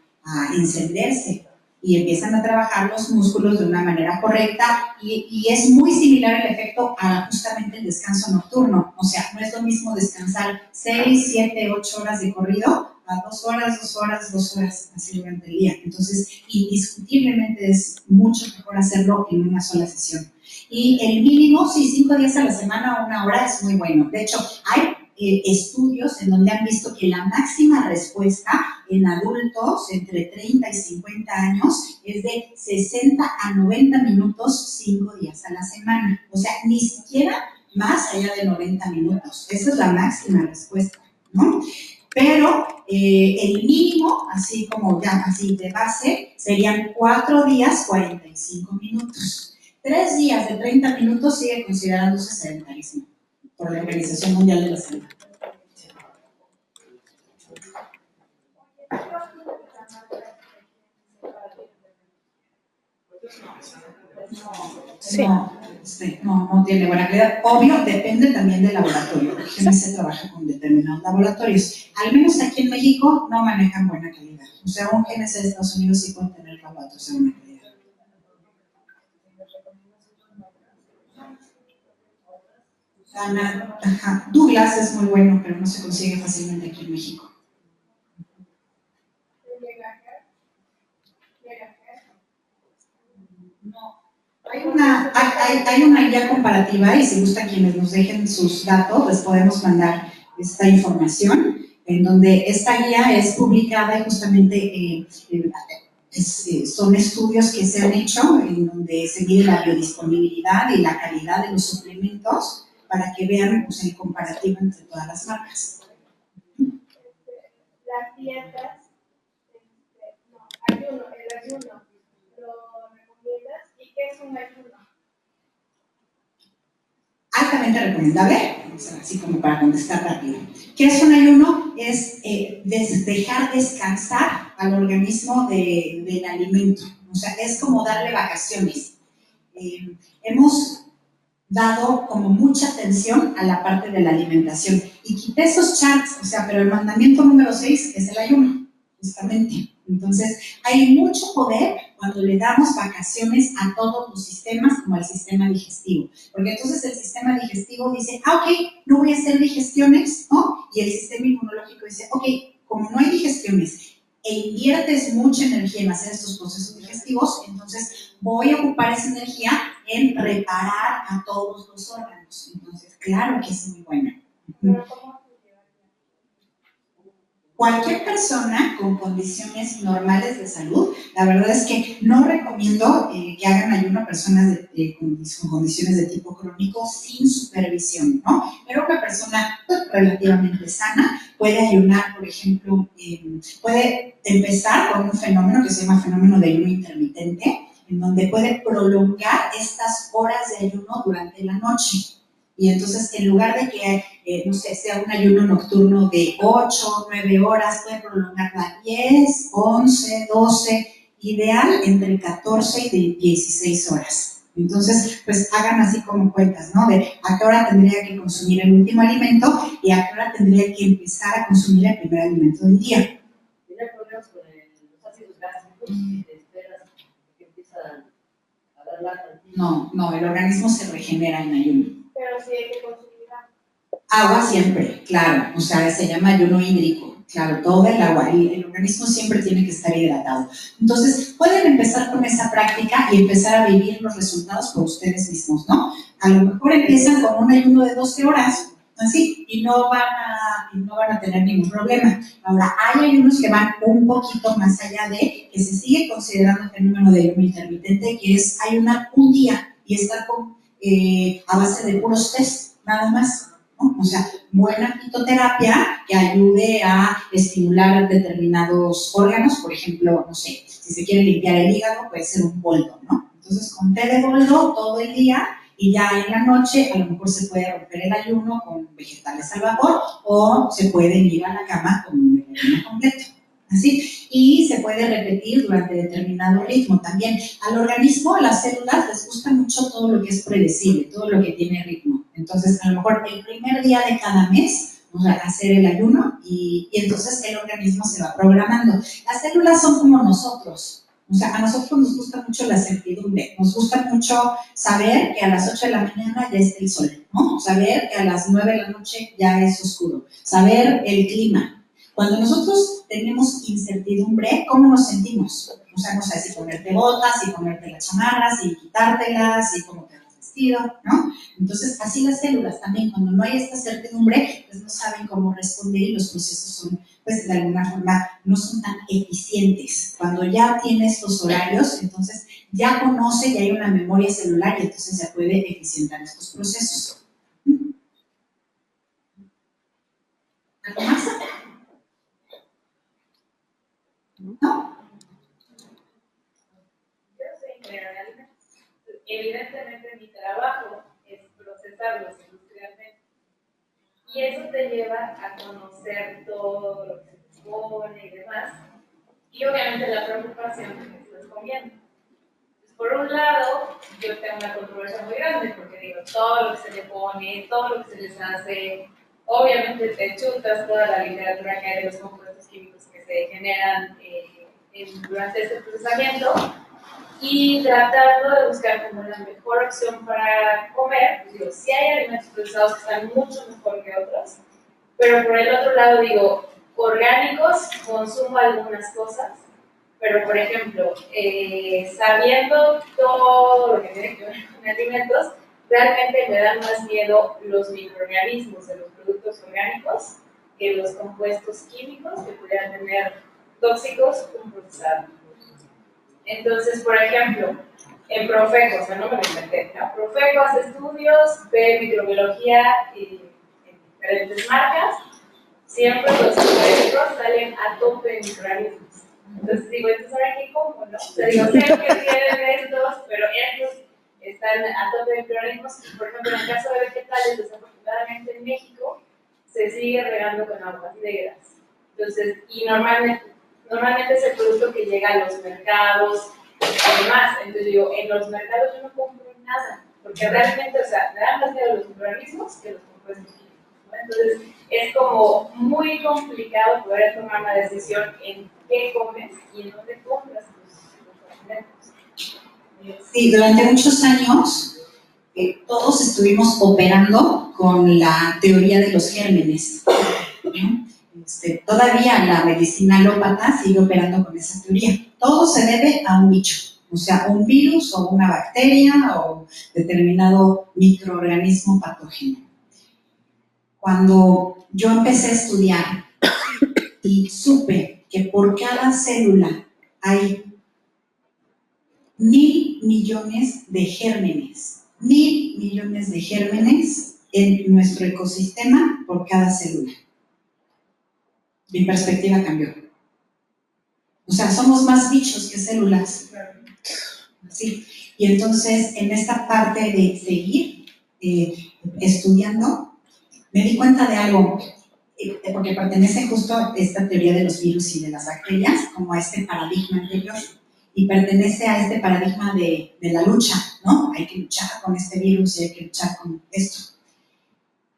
encenderse, y empiezan a trabajar los músculos de una manera correcta, y es muy similar el efecto a justamente el descanso nocturno. O sea, no es lo mismo descansar 6, 7, 8 horas de corrido a 2 horas, 2 horas, 2 horas, así durante el día. Entonces, indiscutiblemente es mucho mejor hacerlo en una sola sesión. Y el mínimo, sí, 5 días a la semana, 1 hora es muy bueno. De hecho, hay estudios en donde han visto que la máxima respuesta en adultos entre 30 y 50 años es de 60 a 90 minutos 5 días a la semana. O sea, ni siquiera más allá de 90 minutos. Esa es la máxima respuesta, ¿no? Pero el mínimo, así como ya así de base, serían 4 días 45 minutos. 3 días de 30 minutos sigue considerándose sedentarismo por la Organización Mundial de la Salud. Sí. No tiene buena calidad. Obvio, depende también del laboratorio. GNC trabaja con determinados laboratorios. Al menos aquí en México no manejan buena calidad. O sea, un GNC de Estados Unidos sí puede tener laboratorios de buena calidad. Douglas es muy bueno, pero no se consigue fácilmente aquí en México. No. Hay una guía comparativa, y si gusta quienes nos dejen sus datos, les podemos mandar esta información, en donde esta guía es publicada y justamente son estudios que se han hecho en donde se mide la biodisponibilidad y la calidad de los suplementos, para que vean pues, el comparativo entre todas las marcas. Las dietas, el ayuno, ¿lo recomiendas? ¿Y qué es un ayuno? Altamente recomendable. sea, así como para contestar rápido. ¿Qué es un ayuno? Es dejar descansar al organismo del alimento. O sea, es como darle vacaciones. Hemos dado como mucha atención a la parte de la alimentación. Y quité esos charts, o sea, pero el mandamiento número 6 es el ayuno, justamente. Entonces, hay mucho poder cuando le damos vacaciones a todos los sistemas, como al sistema digestivo. Porque entonces el sistema digestivo dice, ok, no voy a hacer digestiones, ¿no? Y el sistema inmunológico dice, ok, como no hay digestiones e inviertes mucha energía en hacer estos procesos digestivos, entonces voy a ocupar esa energía en reparar a todos los órganos. Entonces, claro que es muy bueno. Cualquier persona con condiciones normales de salud, la verdad es que no recomiendo que hagan ayuno a personas con condiciones de tipo crónico sin supervisión, ¿no? Pero una persona relativamente sana puede ayunar, por ejemplo, puede empezar con un fenómeno que se llama fenómeno de ayuno intermitente, en donde puede prolongar estas horas de ayuno durante la noche. Y entonces, en lugar de que, no sé, sea un ayuno nocturno de 8, 9 horas, puede prolongarla a 10, 11, 12, ideal entre 14 y 16 horas. Entonces, pues hagan así como cuentas, ¿no? De a qué hora tendría que consumir el último alimento y a qué hora tendría que empezar a consumir el primer alimento del día. ¿Tiene problemas con los ácidos gástricos y te esperas que empieza a dar lata? No, el organismo se regenera en ayuno. Pero sí hay que consumir Agua siempre, claro, o sea, se llama ayuno hídrico, claro, todo el agua, el organismo siempre tiene que estar hidratado. Entonces, pueden empezar con esa práctica y empezar a vivir los resultados por ustedes mismos, ¿no? A lo mejor empiezan con un ayuno de 12 horas, así, y no van a tener ningún problema. Ahora, hay ayunos que van un poquito más allá de, que se sigue considerando el fenómeno de ayuno intermitente, que es ayunar un día y estar a base de puros test, nada más. O sea, buena fitoterapia que ayude a estimular determinados órganos, por ejemplo, no sé, si se quiere limpiar el hígado, puede ser un boldo, ¿no? Entonces, con té de boldo todo el día y ya en la noche a lo mejor se puede romper el ayuno con vegetales al vapor o se pueden ir a la cama con un ayuno completo. Así, y se puede repetir durante determinado ritmo también. Al organismo, a las células les gusta mucho todo lo que es predecible, todo lo que tiene ritmo. Entonces, a lo mejor el primer día de cada mes, o sea, hacer el ayuno y entonces el organismo se va programando. Las células son como nosotros. O sea, a nosotros nos gusta mucho la certidumbre, nos gusta mucho saber que a las 8 de la mañana ya está el sol, ¿no? Saber que a las 9 de la noche ya es oscuro, saber el clima. Cuando nosotros tenemos incertidumbre, ¿cómo nos sentimos? O sea, no sé si ponerte botas, si ponerte las chamarras, si quitártelas, si cómo te has vestido, ¿no? Entonces, así las células también, cuando no hay esta certidumbre, pues no saben cómo responder y los procesos son, pues de alguna forma, no son tan eficientes. Cuando ya tiene estos horarios, entonces ya conoce, ya hay una memoria celular y entonces ya puede eficientar estos procesos. ¿Algo más? ¿No? Yo soy ingeniera de alimentos. Evidentemente mi trabajo es procesarlos industrialmente. Y eso te lleva a conocer todo lo que se pone y demás. Y obviamente la preocupación de que estás comiendo. Entonces, por un lado, yo tengo una controversia muy grande porque digo, todo lo que se le pone, todo lo que se les hace, obviamente te chutas toda la literatura que hay de los compuestos químicos que se generan durante este procesamiento y tratando de buscar como la mejor opción para comer. Pues digo, sí hay alimentos procesados que están mucho mejor que otros, pero por el otro lado digo, orgánicos, consumo algunas cosas, pero por ejemplo, sabiendo todo lo que tiene que ver con alimentos, realmente me dan más miedo los microorganismos de los productos orgánicos que los compuestos químicos que pudieran tener tóxicos un procesado. Entonces, por ejemplo, en Profeco, o sea, no me lo inventé, ¿no? Profeco hace estudios de microbiología en diferentes marcas, siempre los maestros salen a tope de microorganismos. Entonces digo, entonces ahora qué como, ¿no? O sea, digo, sé que tienen estos, pero estos están a tope de microorganismos. Por ejemplo, en el caso de vegetales, desafortunadamente desafortunadamente en México se sigue regando con aguas negras. Entonces, y normalmente es el producto que llega a los mercados y demás. Entonces digo, en los mercados yo no compro nada, porque realmente, o sea, me dan más miedo los microorganismos que los compuestos químicos, ¿no? Entonces, es como muy complicado poder tomar una decisión en qué comes y en dónde compras los alimentos. Sí, durante muchos años todos estuvimos operando con la teoría de los gérmenes, ¿no? Todavía la medicina alópata sigue operando con esa teoría. Todo se debe a un bicho, o sea, un virus o una bacteria o determinado microorganismo patógeno. Cuando yo empecé a estudiar y supe que por cada célula hay 1.000 millones de gérmenes, 1.000 millones de gérmenes en nuestro ecosistema por cada célula. Mi perspectiva cambió. O sea, somos más bichos que células. ¿Sí? Y entonces, en esta parte de seguir estudiando, me di cuenta de algo, porque pertenece justo a esta teoría de los virus y de las bacterias, como a este paradigma anterior. Y pertenece a este paradigma de la lucha, ¿no? Hay que luchar con este virus y hay que luchar con esto.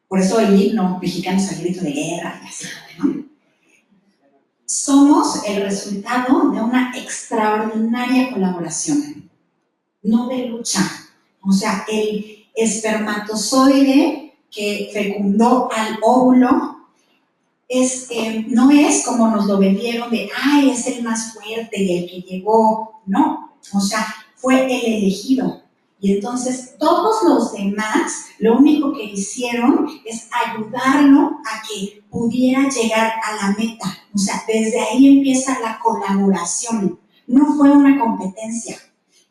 Por eso el himno mexicano es el grito de guerra y así, ¿no? Somos el resultado de una extraordinaria colaboración, no de lucha. O sea, el espermatozoide que fecundó al óvulo no es como nos lo vendieron de, ay, es el más fuerte y el que llegó, no, o sea, fue el elegido. Y entonces todos los demás lo único que hicieron es ayudarlo a que pudiera llegar a la meta. O sea, desde ahí empieza la colaboración, no fue una competencia.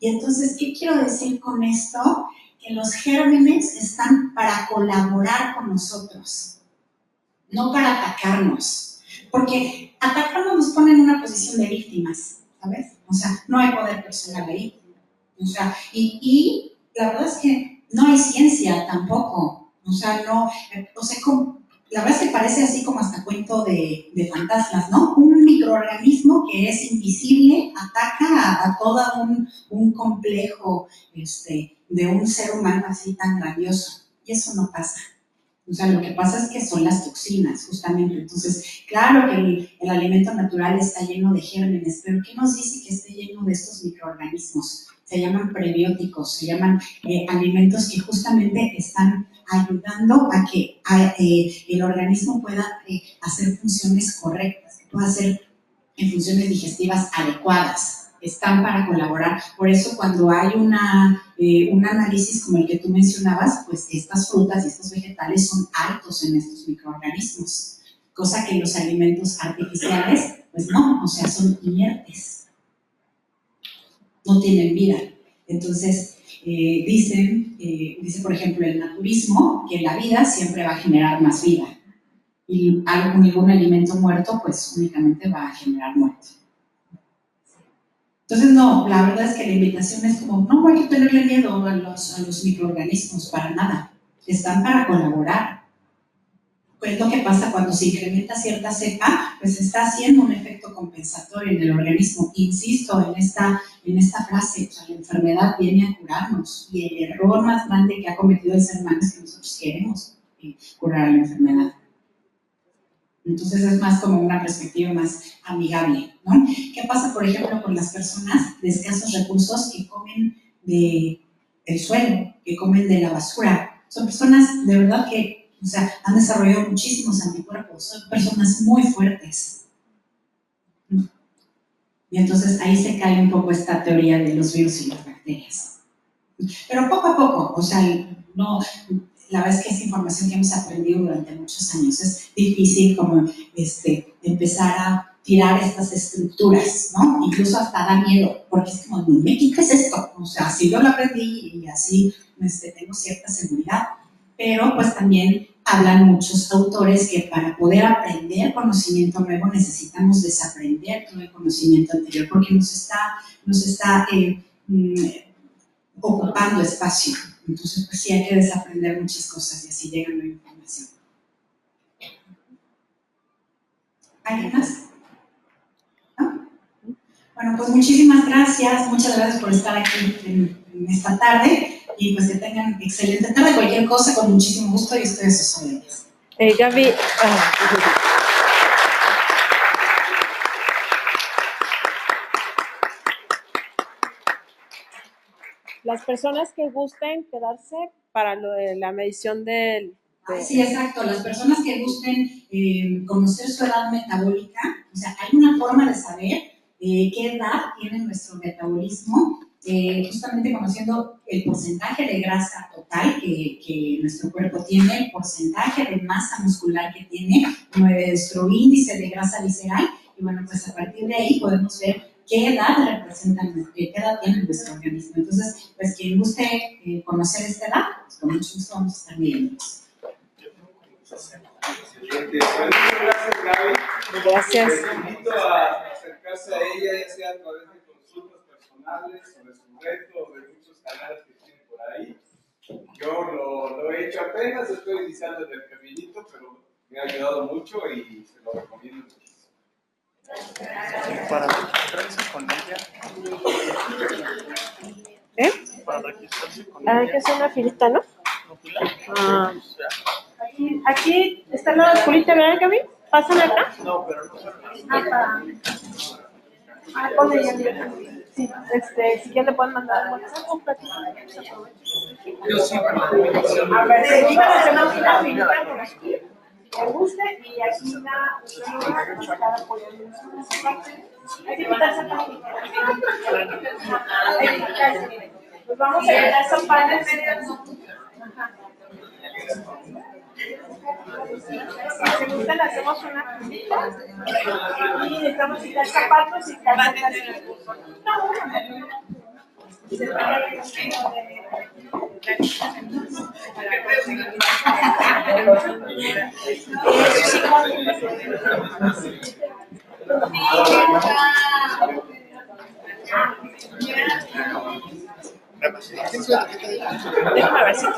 Y entonces, ¿qué quiero decir con esto? Que los gérmenes están para colaborar con nosotros, no para atacarnos, porque atacarnos nos pone en una posición de víctimas, ¿sabes? O sea, no hay poder personal ahí. O sea, y la verdad es que no hay ciencia tampoco. O sea, no, o sea, la verdad es que parece así como hasta cuento de fantasmas, ¿no? Un microorganismo que es invisible ataca a todo un complejo de un ser humano así tan grandioso. Y eso no pasa. O sea, lo que pasa es que son las toxinas, justamente. Entonces, claro que el alimento natural está lleno de gérmenes, pero ¿qué nos dice que esté lleno de estos microorganismos? Se llaman prebióticos, se llaman alimentos que justamente están ayudando a que el organismo pueda hacer funciones correctas, que pueda hacer funciones digestivas adecuadas. Están para colaborar. Por eso cuando hay un análisis como el que tú mencionabas, pues estas frutas y estos vegetales son altos en estos microorganismos, cosa que los alimentos artificiales, pues no, o sea, son inertes, no tienen vida. Entonces, dice por ejemplo el naturismo que la vida siempre va a generar más vida y ningún alimento muerto pues únicamente va a generar muerte. Entonces, no, la verdad es que la invitación es como, no hay que tenerle miedo a los microorganismos, para nada. Están para colaborar. Pues lo que pasa cuando se incrementa cierta cepa, pues está haciendo un efecto compensatorio en el organismo. Insisto en esta frase, o sea, la enfermedad viene a curarnos y el error más grande que ha cometido el ser humano es que nosotros queremos curar la enfermedad. Entonces es más como una perspectiva más amigable, ¿no? ¿Qué pasa, por ejemplo, con las personas de escasos recursos que comen del suelo, que comen de la basura? Son personas de verdad que, o sea, han desarrollado muchísimos anticuerpos, son personas muy fuertes. Y entonces ahí se cae un poco esta teoría de los virus y las bacterias. Pero poco a poco, o sea, no... La verdad es que es información que hemos aprendido durante muchos años. Es difícil como empezar a tirar estas estructuras, ¿no? Incluso hasta da miedo, porque es como, ¿qué es esto? O sea, así yo lo aprendí y así tengo cierta seguridad. Pero pues también hablan muchos autores que para poder aprender conocimiento nuevo necesitamos desaprender todo el conocimiento anterior, porque nos está ocupando espacio. Entonces, pues sí hay que desaprender muchas cosas y así llega la información. ¿Alguien más? ¿No? Bueno, pues muchísimas gracias, muchas gracias por estar aquí en esta tarde y pues que tengan excelente tarde. Cualquier cosa, con muchísimo gusto y estoy a sus órdenes. Gaby, las personas que gusten quedarse para lo de la medición del... Sí, exacto. Las personas que gusten conocer su edad metabólica, o sea, hay una forma de saber qué edad tiene nuestro metabolismo, justamente conociendo el porcentaje de grasa total que nuestro cuerpo tiene, el porcentaje de masa muscular que tiene, nuestro índice de grasa visceral, y bueno, pues a partir de ahí podemos ver qué edad representan, qué edad tiene nuestro organismo. Entonces, pues quien guste conocer esta edad, pues con mucho gusto vamos a estar viéndolos. Excelente. Gracias, Gaby. Gracias. Les invito a acercarse a ella, ya sea a través de consultas personales, o de su reto, o de muchos canales que tienen por ahí. Yo lo he hecho apenas, estoy iniciando el caminito, pero me ha ayudado mucho y se lo recomiendo muchísimo. Para registrarse con ella. Para registrarse con ella. Hay que hacer una filita, ¿no? Aquí está la basculita, ¿verdad, Gaby? ¿Pasan acá? No, pero no. Con ella. Sí, si quieren le pueden mandar WhatsApp o platicar. Yo sí, A ver, si iban a hacer una filita con los que les guste y aquí la está apoyando esa parte. Hay que quitar esa parte. Hay que quitarse. Pues vamos a quitar esa parte. Si gustan, hacemos una filita y necesitamos quitar zapatos y calcetas. Déjame ver si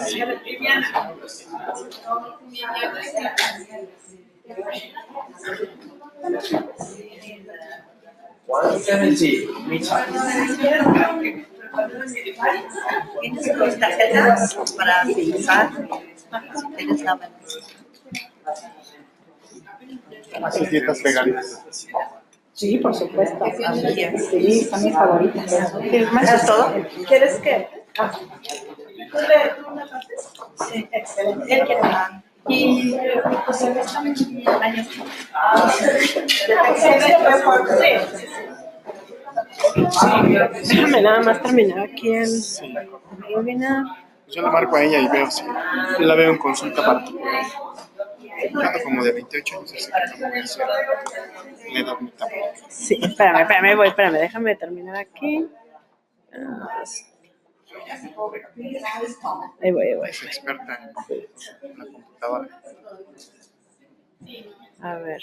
Tienes dos tarjetas para utilizar. Tienes la Haces dietas veganas. Sí, por supuesto. Sí, son mis favoritas. ¿Eso es todo? ¿Quieres que? ¿Tú me partes? Sí, excelente. Él quiere más. Y pues honestamente años. Déjame nada más terminar aquí el webinar. Yo le marco a ella y veo si la veo en consulta particular. Yo ando como de 28 años, así que no voy a hacer la edad metabólica. Sí, espérame, déjame terminar aquí. Ahí voy. Es experta en la computadora. A ver.